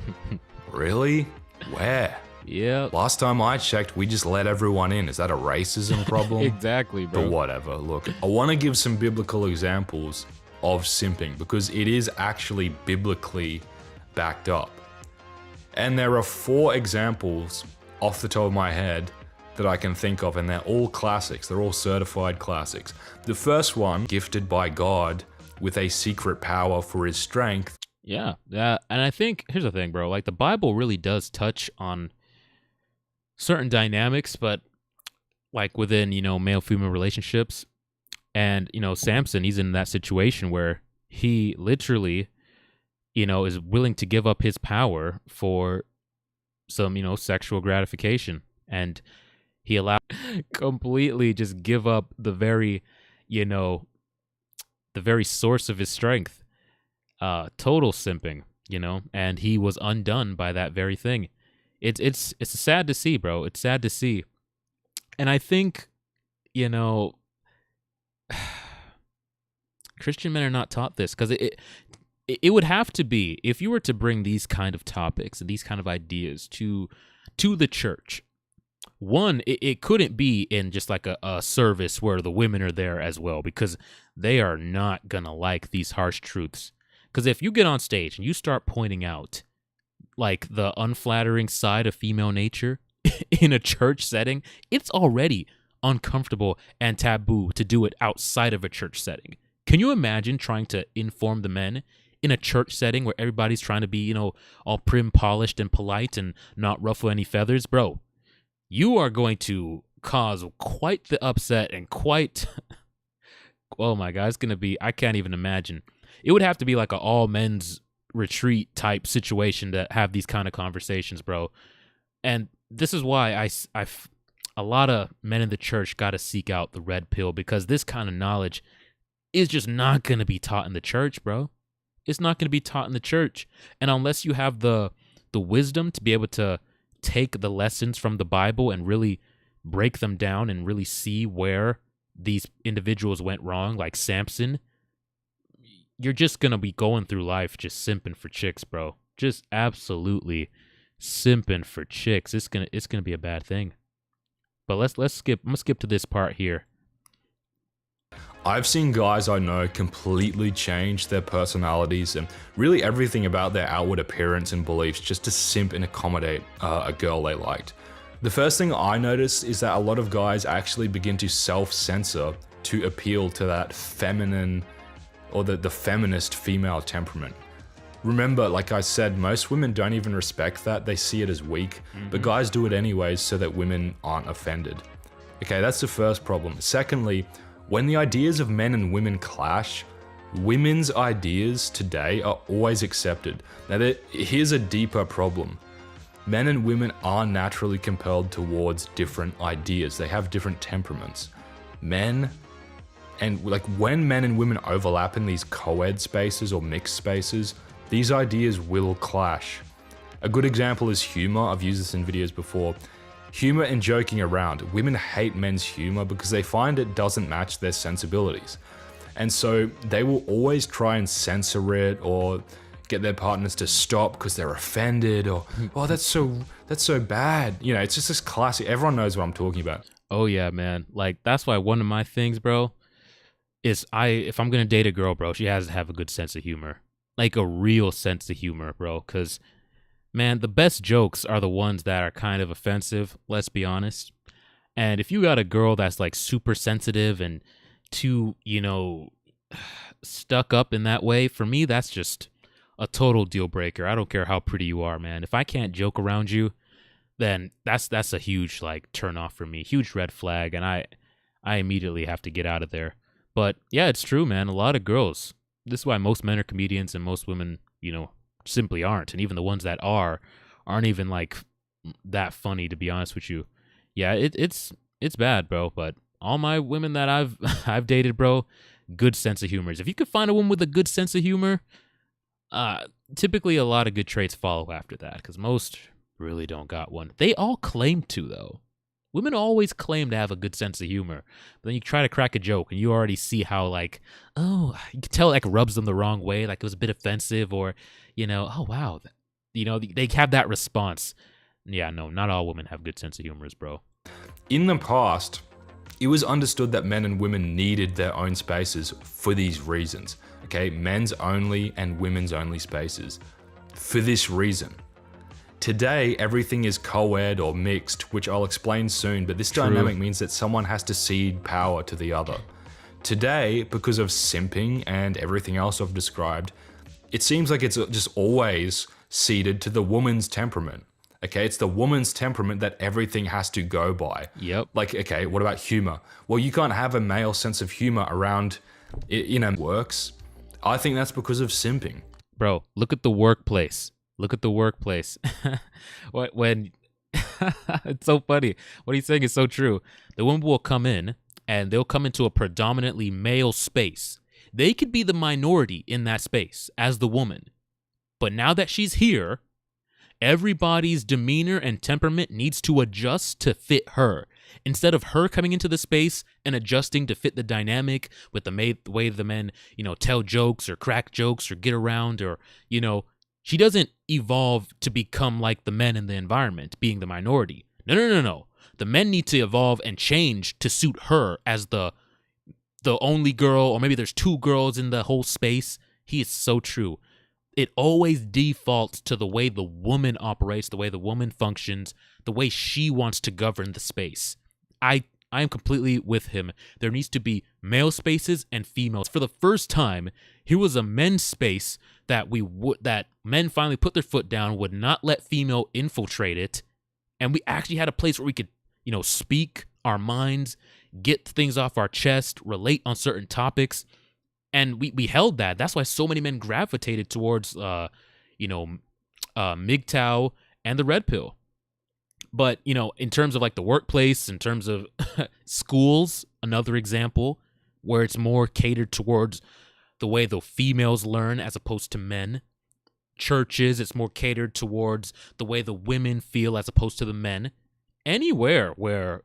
Really? Where? Yeah. Last time I checked, we just let everyone in. Is that a racism problem? Exactly, bro. But whatever. Look, I want to give some biblical examples of simping because it is actually biblically backed up. And there are 4 examples off the top of my head that I can think of, and they're all classics. They're all certified classics. The first one, gifted by God with a secret power for his strength. Yeah. And I think, here's the thing, bro. Like, the Bible really does touch on certain dynamics, but like within, you know, male-female relationships. And, you know, Samson, he's in that situation where he literally, you know, is willing to give up his power for some, you know, sexual gratification. And he allowed completely just give up the very, you know, the very source of his strength. Total simping, you know, and he was undone by that very thing. It's sad to see, bro. It's sad to see. And I think, you know, Christian men are not taught this because it would have to be, if you were to bring these kind of topics and these kind of ideas to the church. One, it couldn't be in just like a service where the women are there as well, because they are not gonna like these harsh truths. Because if you get on stage and you start pointing out like the unflattering side of female nature in a church setting, it's already uncomfortable and taboo to do it outside of a church setting. Can you imagine trying to inform the men in a church setting where everybody's trying to be, you know, all prim, polished, and polite and not ruffle any feathers? Bro, you are going to cause quite the upset and quite, oh my God, it's going to be, I can't even imagine. It would have to be like an all men's retreat type situation to have these kind of conversations, bro. And this is why a lot of men in the church got to seek out the red pill, because this kind of knowledge is just not going to be taught in the church, bro. It's not going to be taught in the church. And unless you have the wisdom to be able to take the lessons from the Bible and really break them down and really see where these individuals went wrong, like Samson, you're just going to be going through life just simping for chicks, bro. Just absolutely simping for chicks. It's going to be a bad thing. But let's skip. I'm going to skip to this part here. I've seen guys I know completely change their personalities and really everything about their outward appearance and beliefs just to simp and accommodate a girl they liked. The first thing I noticed is that a lot of guys actually begin to self-censor to appeal to that feminine or the feminist female temperament. Remember, like I said, most women don't even respect that. They see it as weak, but guys do it anyways so that women aren't offended. Okay, that's the first problem. Secondly, when the ideas of men and women clash, women's ideas today are always accepted. Now, here's a deeper problem. Men and women are naturally compelled towards different ideas. They have different temperaments. Men, and like when men and women overlap in these co-ed spaces or mixed spaces, these ideas will clash. A good example is humor. I've used this in videos before. Humor and joking around. Women hate men's humor because they find it doesn't match their sensibilities. And so they will always try and censor it or get their partners to stop because they're offended or, oh, that's so bad. You know, it's just this classic. Everyone knows what I'm talking about. Oh yeah, man. Like, that's why one of my things, bro, is if I'm going to date a girl, bro, she has to have a good sense of humor. Like a real sense of humor, bro. Because, man, the best jokes are the ones that are kind of offensive, let's be honest. And if you got a girl that's like super sensitive and too, you know, stuck up in that way, for me, that's just a total deal breaker. I don't care how pretty you are, man. If I can't joke around you, then that's a huge like turn off for me. Huge red flag, and I immediately have to get out of there. But yeah, it's true, man. A lot of girls. This is why most men are comedians and most women, you know, simply aren't. And even the ones that aren't even like that funny, to be honest with you. Yeah, it's bad, bro. But all my women that I've dated, bro, good sense of humor. If you could find a woman with a good sense of humor, typically a lot of good traits follow after that. Because most really don't got one. They all claim to, though. Women always claim to have a good sense of humor. But then you try to crack a joke and you already see how, like, oh, you can tell, like, rubs them the wrong way, like it was a bit offensive, or, you know, oh, wow. You know, they have that response. Yeah, no, not all women have good sense of humors, bro. In the past, it was understood that men and women needed their own spaces for these reasons. Okay, men's only and women's only spaces. For this reason. Today, everything is co-ed or mixed, which I'll explain soon, but this dynamic means that someone has to cede power to the other. Today, because of simping and everything else I've described, it seems like it's just always ceded to the woman's temperament. Okay, it's the woman's temperament that everything has to go by. Yep. Like, okay, what about humor? Well, you can't have a male sense of humor around, you know, works. I think that's because of simping. Bro, look at the workplace. Look at the workplace. when it's so funny. What he's saying is so true. The women will come in and they'll come into a predominantly male space. They could be the minority in that space as the woman. But now that she's here, everybody's demeanor and temperament needs to adjust to fit her. Instead of her coming into the space and adjusting to fit the dynamic with the way the men, you know, tell jokes or crack jokes or get around, or, you know, she doesn't evolve to become like the men in the environment, being the minority. No. The men need to evolve and change to suit her as the only girl, or maybe there's two girls in the whole space. He is so true. It always defaults to the way the woman operates, the way the woman functions, the way she wants to govern the space. I am completely with him. There needs to be male spaces and females. For the first time, here was a men's space that men finally put their foot down, would not let female infiltrate it, and we actually had a place where we could, you know, speak our minds, get things off our chest, relate on certain topics. And we held that. That's why so many men gravitated towards, MGTOW and the Red Pill. But, you know, in terms of like the workplace, in terms of schools, another example where it's more catered towards the way the females learn as opposed to men. Churches, it's more catered towards the way the women feel as opposed to the men. Anywhere where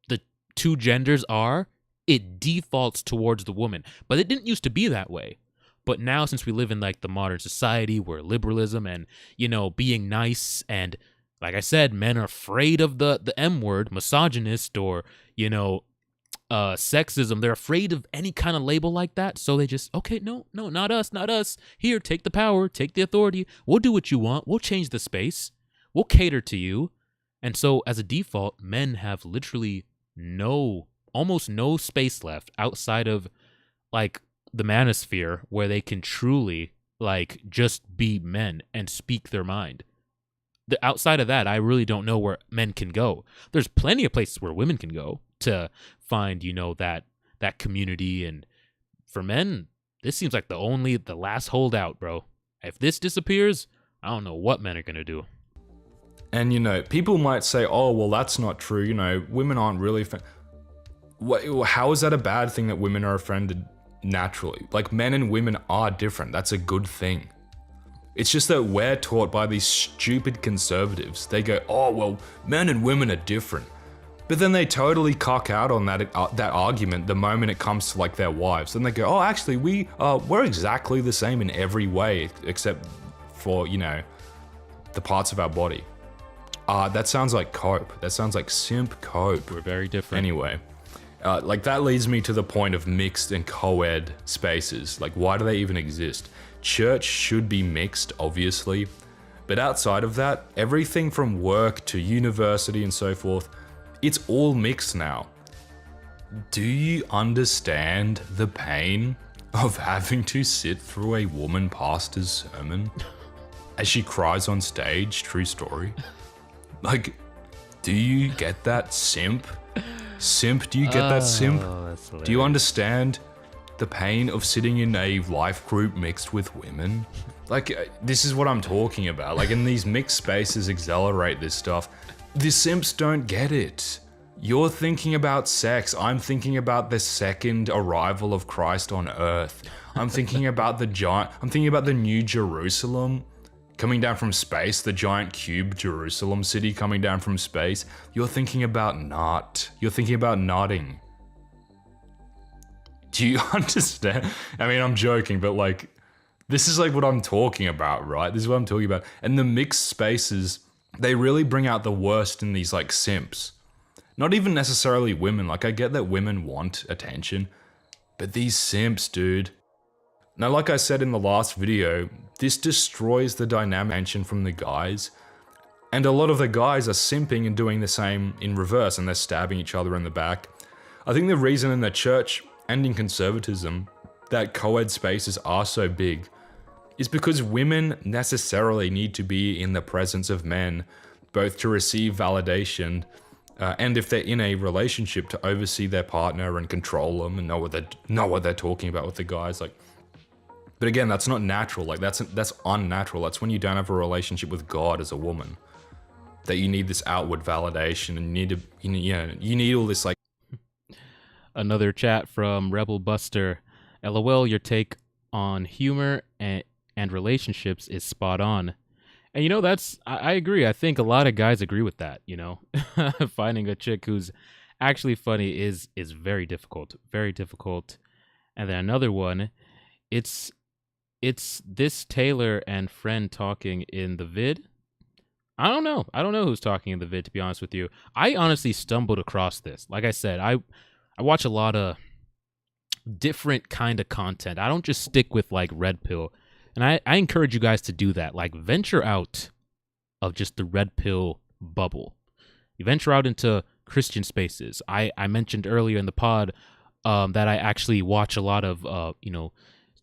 the two genders are, it defaults towards the woman. But it didn't used to be that way. But now, since we live in like the modern society where liberalism and, you know, being nice, and like I said, men are afraid of the M word, misogynist, or, you know, sexism. They're afraid of any kind of label like that. So they just, okay, no, not us. Here, take the power, take the authority. We'll do what you want. We'll change the space. We'll cater to you. And so as a default, men have literally almost no space left outside of like the manosphere where they can truly like just be men and speak their mind. Outside of that, I really don't know where men can go. There's plenty of places where women can go to find, you know, that community. And for men, this seems like the last holdout, bro. If this disappears, I don't know what men are going to do. And, you know, people might say, oh, well, that's not true. You know, women aren't really... How is that a bad thing that women are offended naturally? Like, men and women are different. That's a good thing. It's just that we're taught by these stupid conservatives. They go, oh, well, men and women are different. But then they totally cock out on that argument the moment it comes to like their wives. And they go, oh, actually, we're exactly the same in every way, except for, you know, the parts of our body. That sounds like cope. That sounds like simp cope. We're very different. Anyway, like that leads me to the point of mixed and co-ed spaces. Like, why do they even exist? Church should be mixed, obviously. But outside of that, everything from work to university and so forth, it's all mixed now. Do you understand the pain of having to sit through a woman pastor's sermon as she cries on stage? True story. Like, do you get that, simp? Simp, do you get that, simp? Do you understand the pain of sitting in a life group mixed with women? Like, this is what I'm talking about. Like, and these mixed spaces accelerate this stuff. The simps don't get it. You're thinking about sex. I'm thinking about the second arrival of Christ on earth. I'm thinking about I'm thinking about the New Jerusalem. coming down from space, the giant cube Jerusalem city coming down from space, you're thinking about Nut. You're thinking about nutting. Do you understand? I mean, I'm joking, but like, this is like what I'm talking about, right? This is what I'm talking about. And the mixed spaces, they really bring out the worst in these like simps. Not even necessarily women. Like, I get that women want attention, but these simps, dude. Now, like I said in the last video, this destroys the dynamic tension from the guys. And a lot of the guys are simping and doing the same in reverse, and they're stabbing each other in the back. I think the reason in the church and in conservatism that co-ed spaces are so big is because women necessarily need to be in the presence of men, both to receive validation and if they're in a relationship, to oversee their partner and control them and know what they're talking about with the guys. Like, but again, that's not natural. Like, that's unnatural. That's when you don't have a relationship with God as a woman, that you need this outward validation, and you need all this like. Another chat from Rebel Buster. LOL, your take on humor and relationships is spot on. And you know, I agree. I think a lot of guys agree with that, you know. Finding a chick who's actually funny is very difficult. Very difficult. And then another one, it's this Taylor and friend talking in the vid. I don't know who's talking in the vid, to be honest with you. I honestly stumbled across this. Like I said, I watch a lot of different kind of content. I don't just stick with like Red Pill. And I encourage you guys to do that. Like, venture out of just the Red Pill bubble. You venture out into Christian spaces. I mentioned earlier in the pod that I actually watch a lot of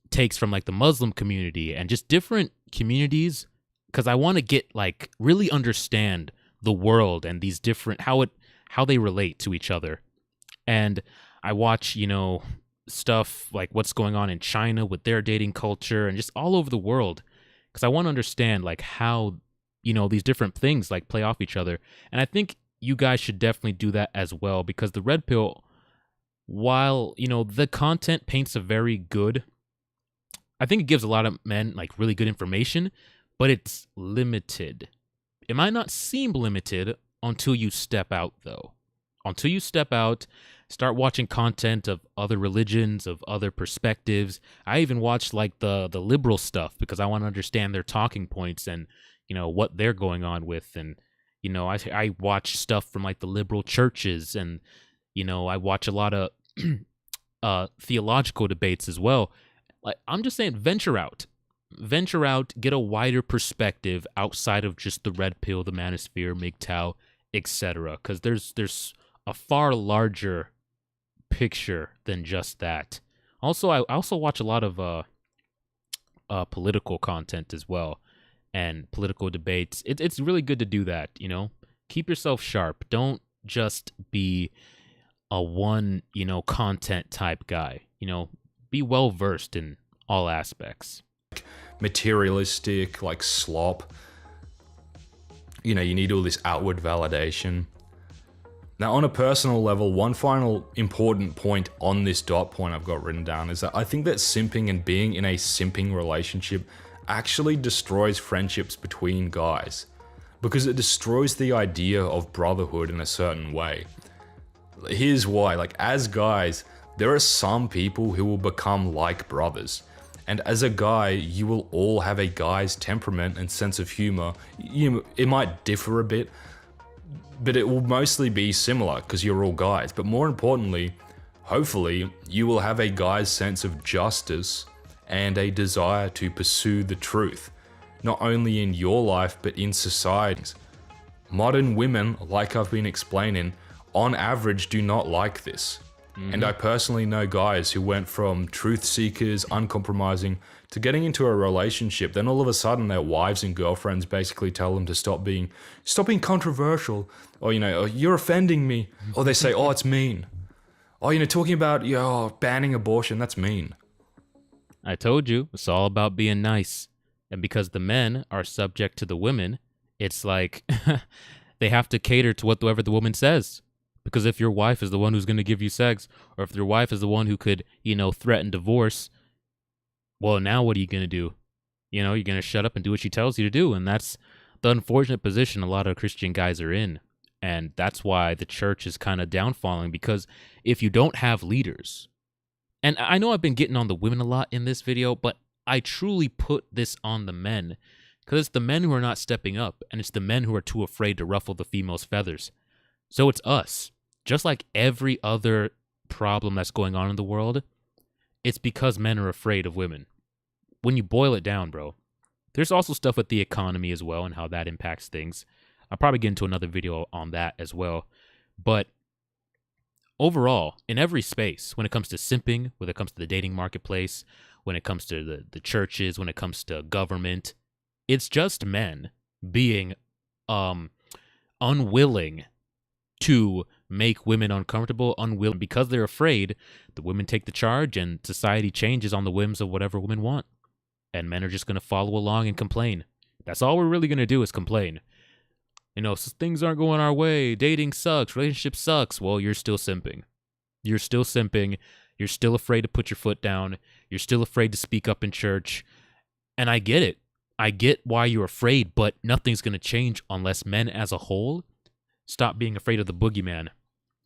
takes from like the Muslim community and just different communities, because I want to get like really understand the world and these different how they relate to each other. And I watch, stuff like what's going on in China with their dating culture and just all over the world, because I want to understand like how, these different things like play off each other. And I think you guys should definitely do that as well, because the Red Pill, while, the content paints a very good, I think it gives a lot of men like really good information, but it's limited. It might not seem limited until you step out, though. Until you step out, start watching content of other religions, of other perspectives. I even watch like the liberal stuff because I want to understand their talking points and, what they're going on with. And, I watch stuff from like the liberal churches, and, I watch a lot of theological debates as well. Like, I'm just saying, venture out, get a wider perspective outside of just the Red Pill, the Manosphere, MGTOW, etc. Because there's a far larger picture than just that. Also, I also watch a lot of political content as well, and political debates. It's really good to do that. Keep yourself sharp. Don't just be a one content type guy. Be well versed in all aspects. Materialistic, like slop. You need all this outward validation. Now, on a personal level, one final important point on this dot point I've got written down is that I think that simping and being in a simping relationship actually destroys friendships between guys, because it destroys the idea of brotherhood in a certain way. Here's why. Like, as guys, there are some people who will become like brothers. And as a guy, you will all have a guy's temperament and sense of humor. It might differ a bit, but it will mostly be similar because you're all guys. But more importantly, hopefully, you will have a guy's sense of justice and a desire to pursue the truth, not only in your life, but in societies. Modern women, like I've been explaining, on average do not like this. And I personally know guys who went from truth seekers, uncompromising, to getting into a relationship. Then all of a sudden their wives and girlfriends basically tell them to stop being controversial, or, or you're offending me. Or they say, oh, it's mean. Oh, talking about, banning abortion, that's mean. I told you, it's all about being nice. And because the men are subject to the women, it's like they have to cater to whatever the woman says. Because if your wife is the one who's going to give you sex, or if your wife is the one who could, threaten divorce, well, now what are you going to do? You know, you're going to shut up and do what she tells you to do. And that's the unfortunate position a lot of Christian guys are in. And that's why the church is kind of downfalling, because if you don't have leaders, and I know I've been getting on the women a lot in this video, but I truly put this on the men, because it's the men who are not stepping up, and it's the men who are too afraid to ruffle the female's feathers. So it's us. Just like every other problem that's going on in the world, it's because men are afraid of women. When you boil it down, bro, there's also stuff with the economy as well and how that impacts things. I'll probably get into another video on that as well. But overall, in every space, when it comes to simping, when it comes to the dating marketplace, when it comes to the churches, when it comes to government, it's just men being unwilling to make women uncomfortable, unwilling because they're afraid. The women take the charge and society changes on the whims of whatever women want. And men are just going to follow along and complain. That's all we're really going to do is complain. You know, so things aren't going our way. Dating sucks. Relationship sucks. Well, you're still simping. You're still simping. You're still afraid to put your foot down. You're still afraid to speak up in church. And I get it. I get why you're afraid, but nothing's going to change unless men as a whole stop being afraid of the boogeyman.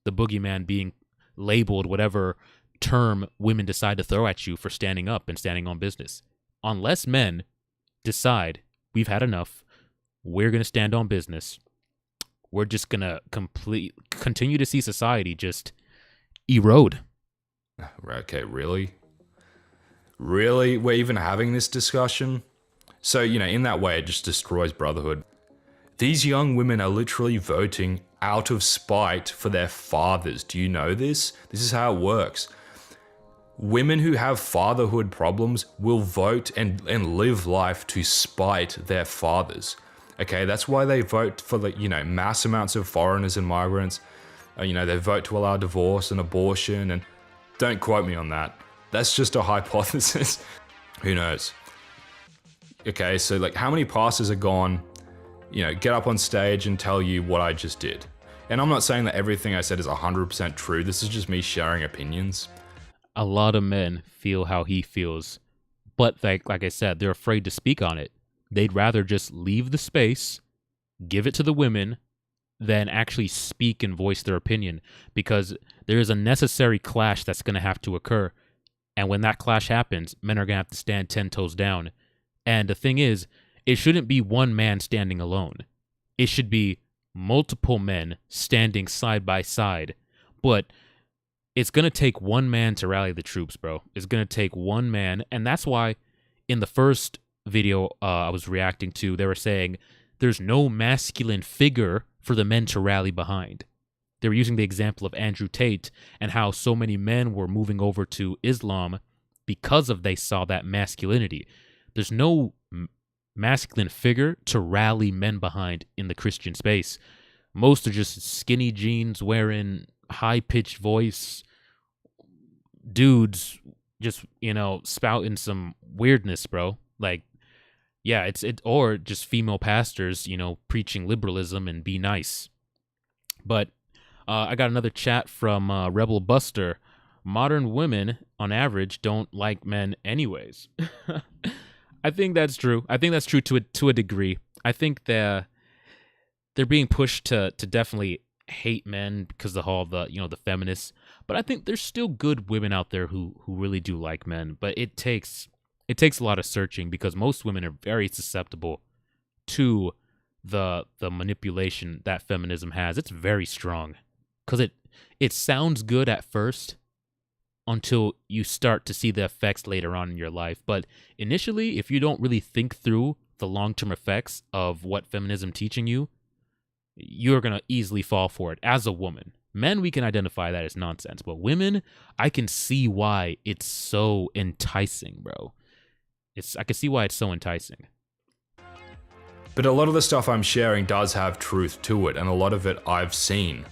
The boogeyman being labeled whatever term women decide to throw at you for standing up and standing on business. Unless men decide we've had enough, we're going to stand on business, we're just going to continue to see society just erode. Okay, really? Really? We're even having this discussion? So, you know, in that way, it just destroys brotherhood. These young women are literally voting out of spite for their fathers. Do you know this? This is how it works. Women who have fatherhood problems will vote and live life to spite their fathers. Okay, that's why they vote for the, you know, mass amounts of foreigners and migrants. You know, they vote to allow divorce and abortion, and don't quote me on that. That's just a hypothesis. Who knows? Okay, so like how many pastors are gone, you know, get up on stage and tell you what I just did. And I'm not saying that everything I said is 100% true. This is just me sharing opinions. A lot of men feel how he feels, but like I said, they're afraid to speak on it. They'd rather just leave the space, give it to the women, than actually speak and voice their opinion, because there is a necessary clash that's going to have to occur. And when that clash happens, men are going to have to stand 10 toes down. And the thing is, it shouldn't be one man standing alone. It should be multiple men standing side by side. But it's going to take one man to rally the troops, bro. It's going to take one man. And that's why in the first video I was reacting to, they were saying there's no masculine figure for the men to rally behind. They were using the example of Andrew Tate and how so many men were moving over to Islam because of they saw that masculinity. There's no masculine figure to rally men behind in the Christian space. Most are just skinny jeans wearing high-pitched voice dudes just, you know, spouting some weirdness, bro. Like, yeah, or just female pastors, you know, preaching liberalism and be nice. But I got another chat from Rebel Buster. Modern women, on average, don't like men anyways. I think that's true. I think that's true to a degree. I think they're being pushed to definitely hate men because of all the, you know, the feminists. But I think there's still good women out there who really do like men. But it takes a lot of searching, because most women are very susceptible to the manipulation that feminism has. It's very strong, because it sounds good at first until you start to see the effects later on in your life. But initially, if you don't really think through the long-term effects of what feminism teaching you, you're going to easily fall for it as a woman. Men, we can identify that as nonsense, but women, I can see why it's so enticing, bro. I can see why it's so enticing. But a lot of the stuff I'm sharing does have truth to it, and a lot of it I've seen.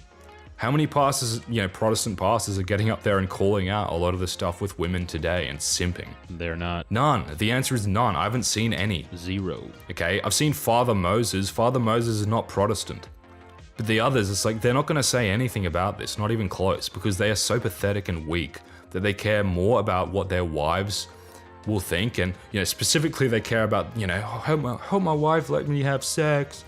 How many pastors, you know, Protestant pastors are getting up there and calling out a lot of the stuff with women today and simping? They're not. None. The answer is none. I haven't seen any. Zero. Okay, I've seen Father Moses. Father Moses is not Protestant. But the others, it's like they're not going to say anything about this, not even close, because they are so pathetic and weak that they care more about what their wives will think, and specifically they care about hope my wife let me have sex,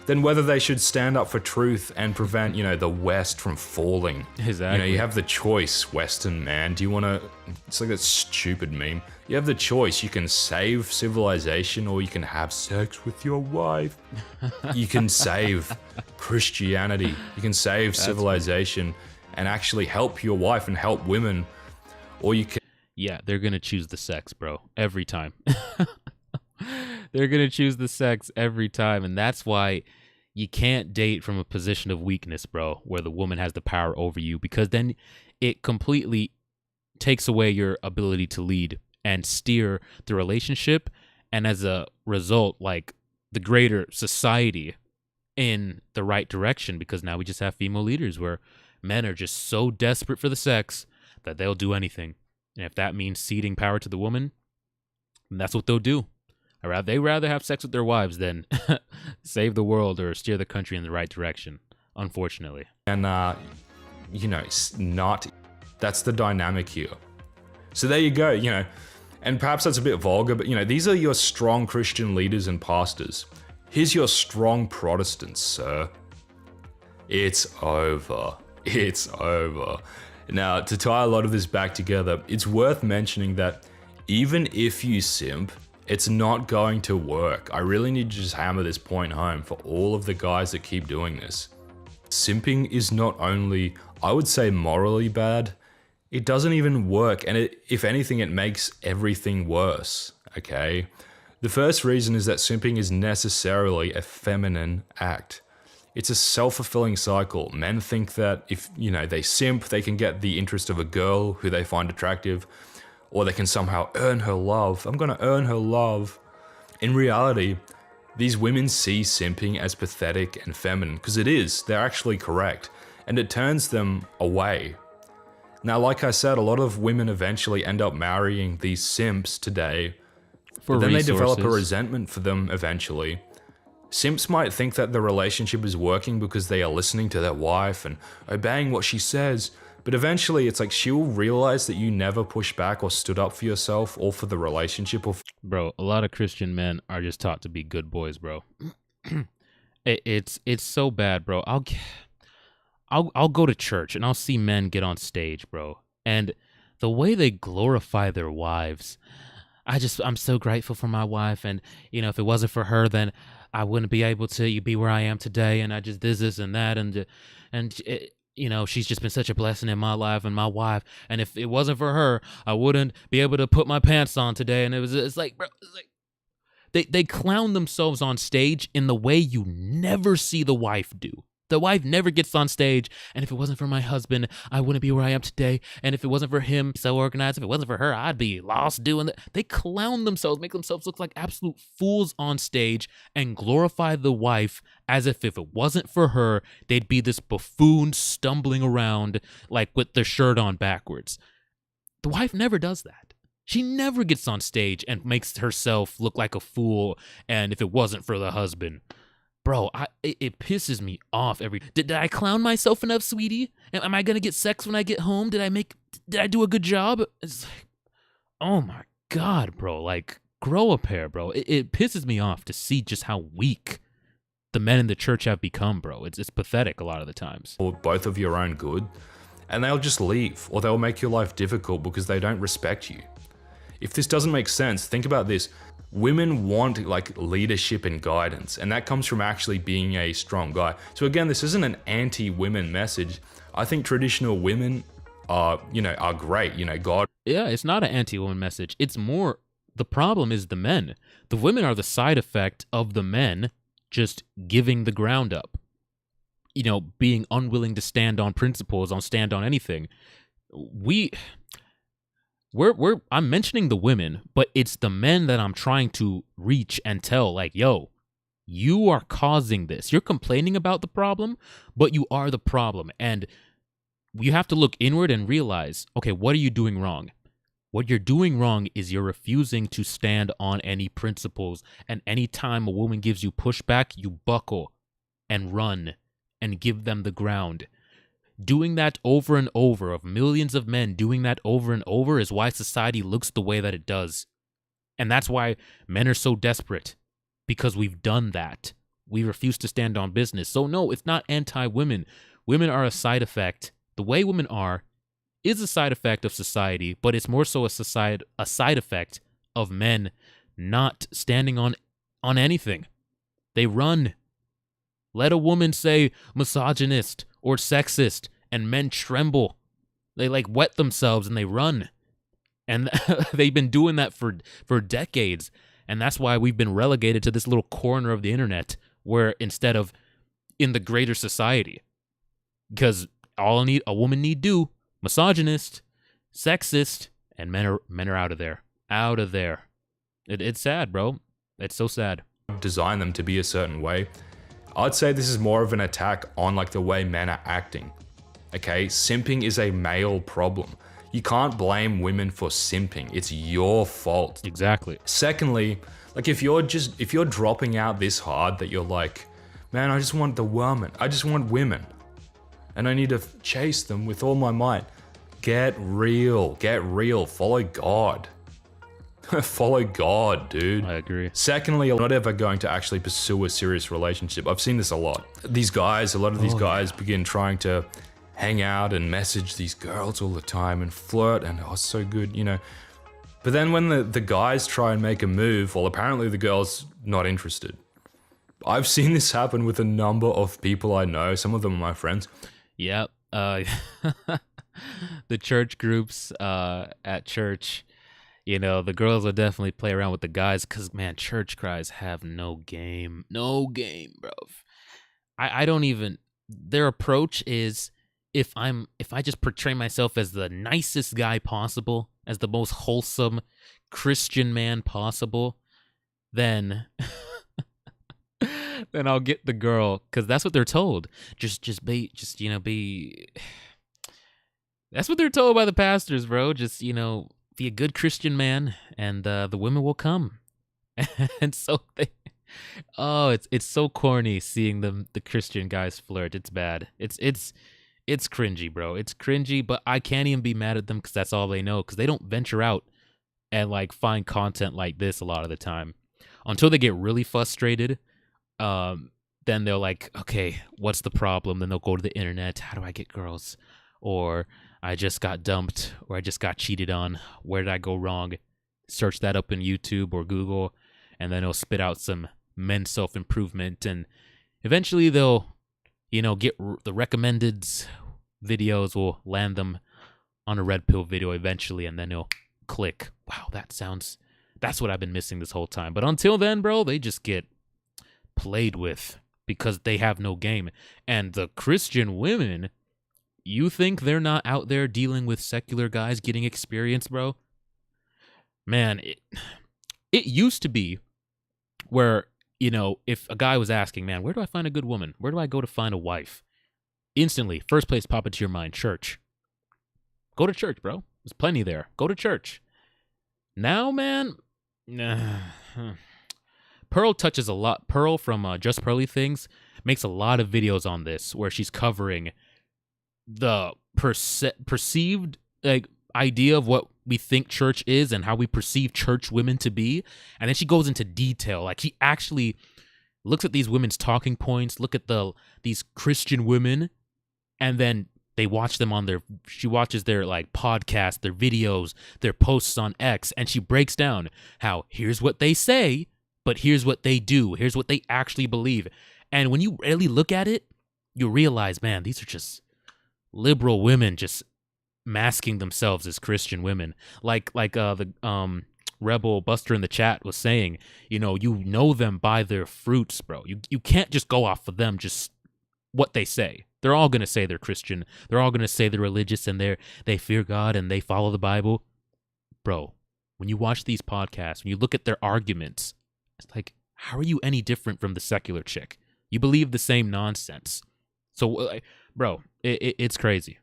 then whether they should stand up for truth and prevent the West from falling. Exactly. You have the choice, Western man. Do you want to? It's like that stupid meme. You have the choice. You can save civilization, or you can have sex with your wife. You can save Christianity. You can save civilization and actually help your wife and help women, or you can. Yeah, they're gonna choose the sex, bro, every time. They're gonna choose the sex every time, and that's why you can't date from a position of weakness, bro, where the woman has the power over you, because then it completely takes away your ability to lead and steer the relationship, and as a result, like, the greater society in the right direction, because now we just have female leaders where men are just so desperate for the sex that they'll do anything. And if that means ceding power to the woman, that's what they'll do. They rather have sex with their wives than save the world or steer the country in the right direction, unfortunately. And, it's not, that's the dynamic here. So there you go, and perhaps that's a bit vulgar, but, these are your strong Christian leaders and pastors. Here's your strong Protestants, sir. It's over. It's over. Now, to tie a lot of this back together, it's worth mentioning that even if you simp, it's not going to work. I really need to just hammer this point home for all of the guys that keep doing this. Simping is not only, I would say, morally bad, it doesn't even work, and if anything, it makes everything worse, okay? The first reason is that simping is necessarily a feminine act. It's a self-fulfilling cycle. Men think that if, they simp, they can get the interest of a girl who they find attractive, or they can somehow earn her love. I'm gonna earn her love. In reality, these women see simping as pathetic and feminine, because it is. They're actually correct. And it turns them away. Now, like I said, a lot of women eventually end up marrying these simps today, but then they develop a resentment for them eventually. Simps might think that the relationship is working because they are listening to their wife and obeying what she says, but eventually it's like she will realize that you never pushed back or stood up for yourself or for the relationship. Bro, a lot of Christian men are just taught to be good boys, bro. It's so bad, bro. I'll go to church and I'll see men get on stage, bro, and the way they glorify their wives, I'm so grateful for my wife, and if it wasn't for her, then I wouldn't be able to be where I am today, and I just did this and that, and she's just been such a blessing in my life and my wife, and if it wasn't for her, I wouldn't be able to put my pants on today. And it's like, bro, it's like they clown themselves on stage in the way you never see the wife do. The wife never gets on stage, and if it wasn't for my husband, I wouldn't be where I am today, and if it wasn't for him, so organized, if it wasn't for her, I'd be lost doing that. They clown themselves, make themselves look like absolute fools on stage, and glorify the wife as if it wasn't for her, they'd be this buffoon stumbling around, like with their shirt on backwards. The wife never does that. She never gets on stage and makes herself look like a fool, and if it wasn't for the husband. Bro, it pisses me off Did I clown myself enough, sweetie? Am I gonna get sex when I get home? Did I do a good job? It's like, oh my God, bro. Like, grow a pair, bro. It pisses me off to see just how weak the men in the church have become, bro. It's pathetic a lot of the times. Or both of your own good, and they'll just leave, or they'll make your life difficult because they don't respect you. If this doesn't make sense, think about this. Women want leadership and guidance, and that comes from actually being a strong guy. So again, this isn't an anti-women message. I think traditional women are great, God. Yeah, it's not an anti-woman message. It's more, the problem is the men. The women are the side effect of the men just giving the ground up. Being unwilling to stand on principles, stand on anything. I'm mentioning the women, but it's the men that I'm trying to reach and tell, like, yo, you are causing this. You're complaining about the problem, but you are the problem. And you have to look inward and realize, okay, what are you doing wrong? What you're doing wrong is you're refusing to stand on any principles. And anytime a woman gives you pushback, you buckle and run and give them the ground. Doing that over and over, of millions of men doing that over and over, is why society looks the way that it does. And that's why men are so desperate, because we've done that. We refuse to stand on business. So no, it's not anti-women. Women are a side effect. The way women are is a side effect of society, but it's more so a side effect of men not standing on anything. They run. Let a woman say misogynist or sexist, and men tremble. They like wet themselves and they run. And they've been doing that for decades. And that's why we've been relegated to this little corner of the internet, where instead of in the greater society, because all a woman need do, misogynist, sexist, and men are out of there. Out of there. It's sad, bro. It's so sad. Design them to be a certain way. I'd say this is more of an attack on like the way men are acting. Okay, simping is a male problem. You can't blame women for simping. It's your fault. Exactly. Secondly, like if you're dropping out this hard that you're like, man, I just want the woman. I just want women. And I need to chase them with all my might. Get real. Get real. Follow God. Follow God, dude. I agree. Secondly, I'm not ever going to actually pursue a serious relationship. I've seen this a lot. A lot of these guys begin trying to hang out and message these girls all the time and flirt, and oh, it's so good, you know. But then when the guys try and make a move, well, apparently the girl's not interested. I've seen this happen with a number of people I know. Some of them are my friends. Yep. The church groups at church, you know, the girls will definitely play around with the guys because, man, church guys have no game. No game, bro. I don't even... Their approach is, if I just portray myself as the nicest guy possible, as the most wholesome Christian man possible, then... then I'll get the girl, because that's what they're told. Just be. That's what they're told by the pastors, bro. Just, you know, be a good Christian man, and the women will come. And so it's so corny seeing the Christian guys flirt. It's bad. It's cringy, bro. It's cringy, but I can't even be mad at them because that's all they know. Because they don't venture out and like find content like this a lot of the time until they get really frustrated. Then they're like, okay, what's the problem? Then they'll go to the internet. How do I get girls? Or I just got dumped, or I just got cheated on. Where did I go wrong? Search that up in YouTube or Google, and then it'll spit out some men's self-improvement. And eventually they'll, you know, get the recommended videos will land them on a red pill video eventually, and then they'll click. Wow, that's what I've been missing this whole time. But until then, bro, they just get played with because they have no game. And the Christian women, you think they're not out there dealing with secular guys getting experience, bro? Man, it used to be where, you know, if a guy was asking, man, where do I find a good woman? Where do I go to find a wife? Instantly, first place pop into your mind, church. Go to church, bro. There's plenty there. Go to church. Now, man, Pearl touches a lot. Pearl from Just Pearly Things makes a lot of videos on this where she's covering the perceived like idea of what we think church is and how we perceive church women to be. And then she goes into detail. Like, she actually looks at these women's talking points, look at these Christian women, and then she watches their like podcasts, their videos, their posts on X, and she breaks down how here's what they say, but here's what they do. Here's what they actually believe. And when you really look at it, you realize, man, these are just liberal women just masking themselves as Christian women. Like the Rebel Buster in the chat was saying, you know them by their fruits, bro. You can't just go off of them, just what they say. They're all going to say they're Christian. They're all going to say they're religious and they fear God and they follow the Bible. Bro, when you watch these podcasts, when you look at their arguments, it's like, how are you any different from the secular chick? You believe the same nonsense. So, bro, it's crazy.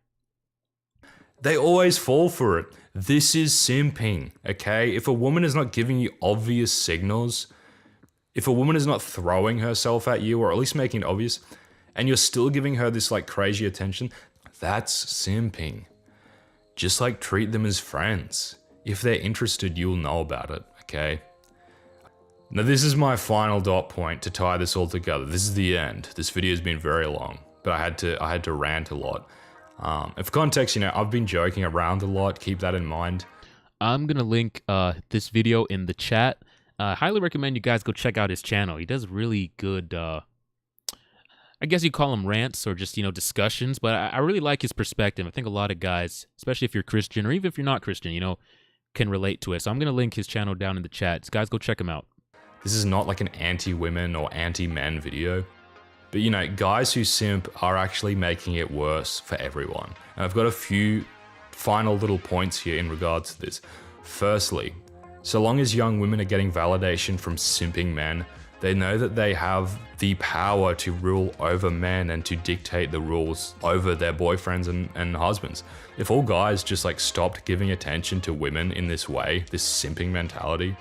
They always fall for it. This is simping, okay? If a woman is not giving you obvious signals, if a woman is not throwing herself at you, or at least making it obvious, and you're still giving her this like crazy attention, that's simping. Just like treat them as friends. If they're interested, you'll know about it, okay? Now this is my final dot point to tie this all together. This is the end. This video has been very long, but I had to rant a lot. And for context, I've been joking around a lot. Keep that in mind. I'm gonna link this video in the chat. I highly recommend you guys go check out his channel. He does really good, I guess you call them rants or just, discussions, but I really like his perspective. I think a lot of guys, especially if you're Christian or even if you're not Christian, can relate to it. So I'm going to link his channel down in the chat. So guys, go check him out. This is not like an anti-women or anti-men video, but guys who simp are actually making it worse for everyone. And I've got a few final little points here in regards to this. Firstly, so long as young women are getting validation from simping men, they know that they have the power to rule over men and to dictate the rules over their boyfriends and husbands. If all guys just stopped giving attention to women in this way, this simping mentality,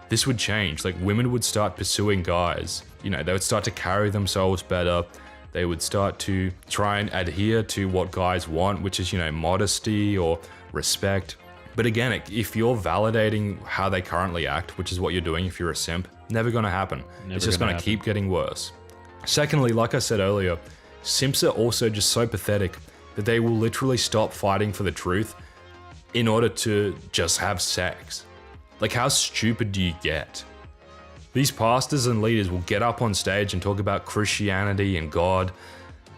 this would change. Women would start pursuing guys. They would start to carry themselves better. They would start to try and adhere to what guys want, which is, modesty or respect. But again, if you're validating how they currently act, which is what you're doing if you're a simp, never gonna happen. It's just gonna keep getting worse. Secondly, like I said earlier, simps are also just so pathetic that they will literally stop fighting for the truth in order to just have sex. How stupid do you get? These pastors and leaders will get up on stage and talk about Christianity and God,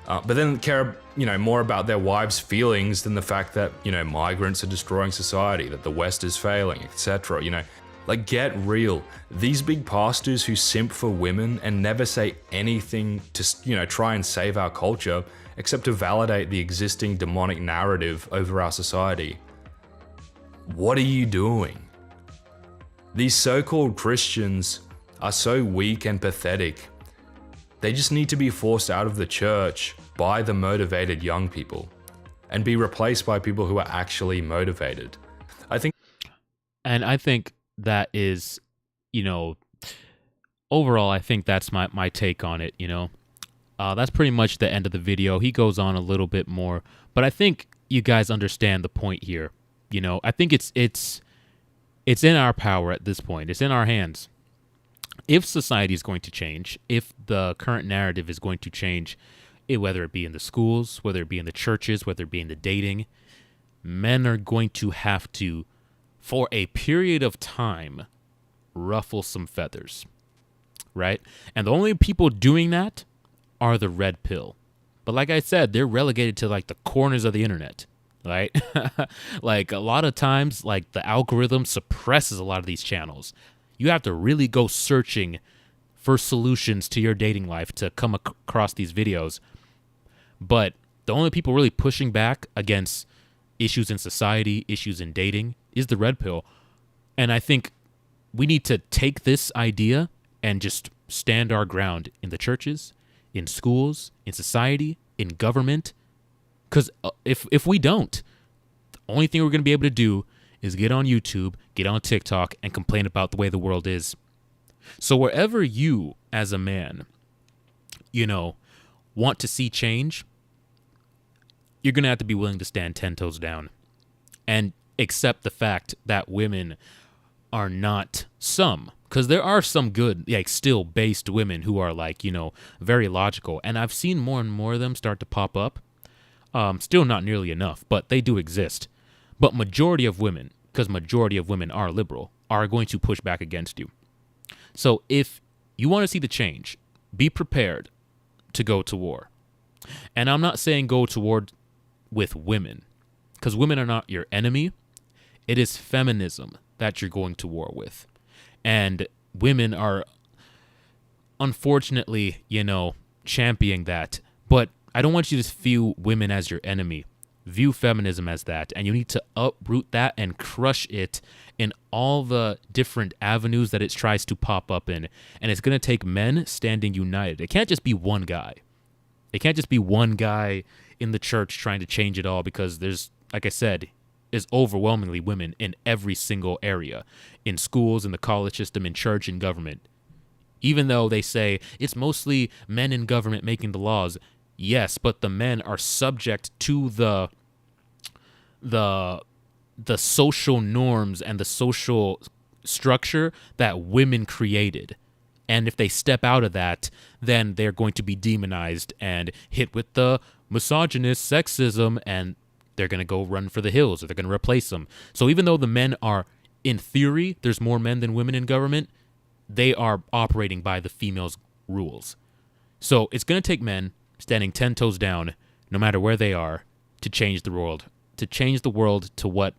but then care, more about their wives' feelings than the fact that, migrants are destroying society, that the West is failing, etc. Get real. These big pastors who simp for women and never say anything to, try and save our culture, except to validate the existing demonic narrative over our society. What are you doing? These so-called Christians are so weak and pathetic. They just need to be forced out of the church by the motivated young people and be replaced by people who are actually motivated. I think that is, overall, I think that's my take on it, That's pretty much the end of the video. He goes on a little bit more, but I think you guys understand the point here. I think it's in our power at this point. It's in our hands. If society is going to change, if the current narrative is going to change, whether it be in the schools, whether it be in the churches, whether it be in the dating, men are going to have to, for a period of time, ruffle some feathers, right? And the only people doing that are the red pill. But like I said, they're relegated to the corners of the internet, right? A lot of times, the algorithm suppresses a lot of these channels. You have to really go searching for solutions to your dating life to come across these videos. But the only people really pushing back against issues in society, issues in dating, is the red pill. And I think we need to take this idea and just stand our ground in the churches, in schools, in society, in government. Because if we don't, the only thing we're going to be able to do is get on YouTube, get on TikTok, and complain about the way the world is. So wherever you, as a man, want to see change, you're going to have to be willing to stand 10 toes down and accept the fact that women are not some. Because there are some good, still based women who are very logical. And I've seen more and more of them start to pop up. Still not nearly enough, but they do exist. But majority of women, because majority of women are liberal, are going to push back against you. So if you want to see the change, be prepared to go to war. And I'm not saying go to war with women, because women are not your enemy. It is feminism that you're going to war with. And women are, unfortunately, championing that. But I don't want you to view women as your enemy. View feminism as that, and you need to uproot that and crush it in all the different avenues that it tries to pop up in. And it's going to take men standing united. It can't just be one guy. It can't just be one guy in the church trying to change it all, because there's, like I said, is overwhelmingly women in every single area, in schools, in the college system, in church, in government. Even though they say it's mostly men in government making the laws, yes, but the men are subject to the social norms and the social structure that women created. And if they step out of that, then they're going to be demonized and hit with the misogynist sexism, and they're going to go run for the hills, or they're going to replace them. So even though the men are, in theory, there's more men than women in government, they are operating by the females' rules. So it's going to take men standing 10 toes down, no matter where they are, to change the world, to what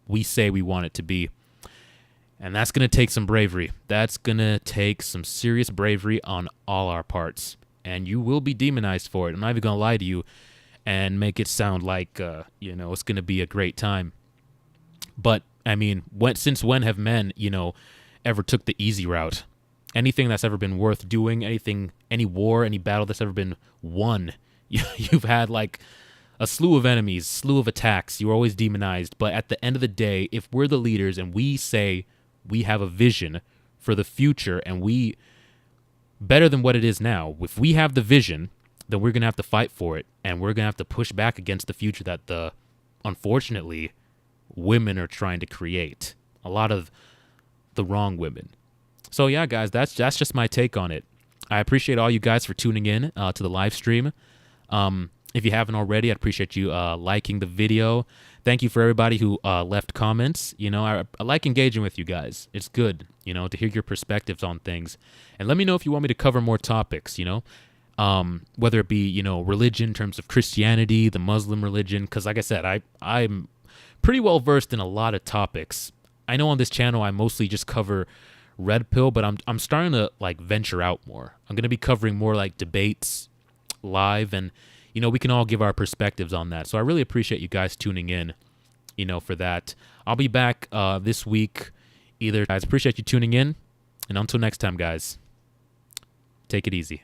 we say we want it to be. And that's going to take some bravery. That's going to take some serious bravery on all our parts. And you will be demonized for it. I'm not even going to lie to you and make it sound like, it's going to be a great time. But, I mean, since when have men, ever took the easy route? Anything that's ever been worth doing, any war, any battle that's ever been won, you've had like a slew of enemies, slew of attacks. You're always demonized. But at the end of the day, if we're the leaders and we say we have a vision for the future and we better than what it is now, if we have the vision, then we're going to have to fight for it. And we're going to have to push back against the future that unfortunately, women are trying to create. A lot of the wrong women. So yeah, guys, that's just my take on it. I appreciate all you guys for tuning in to the live stream. If you haven't already, I'd appreciate you liking the video. Thank you for everybody who left comments. I like engaging with you guys. It's good, to hear your perspectives on things. And let me know if you want me to cover more topics, whether it be, religion in terms of Christianity, the Muslim religion. Because like I said, I'm pretty well versed in a lot of topics. I know on this channel I mostly just cover Red Pill, but I'm starting to like venture out more. I'm going to be covering more like debates live, and we can all give our perspectives on that. So I really appreciate you guys tuning in, for that. I'll be back this week either. Guys, appreciate you tuning in, and until next time, guys, take it easy.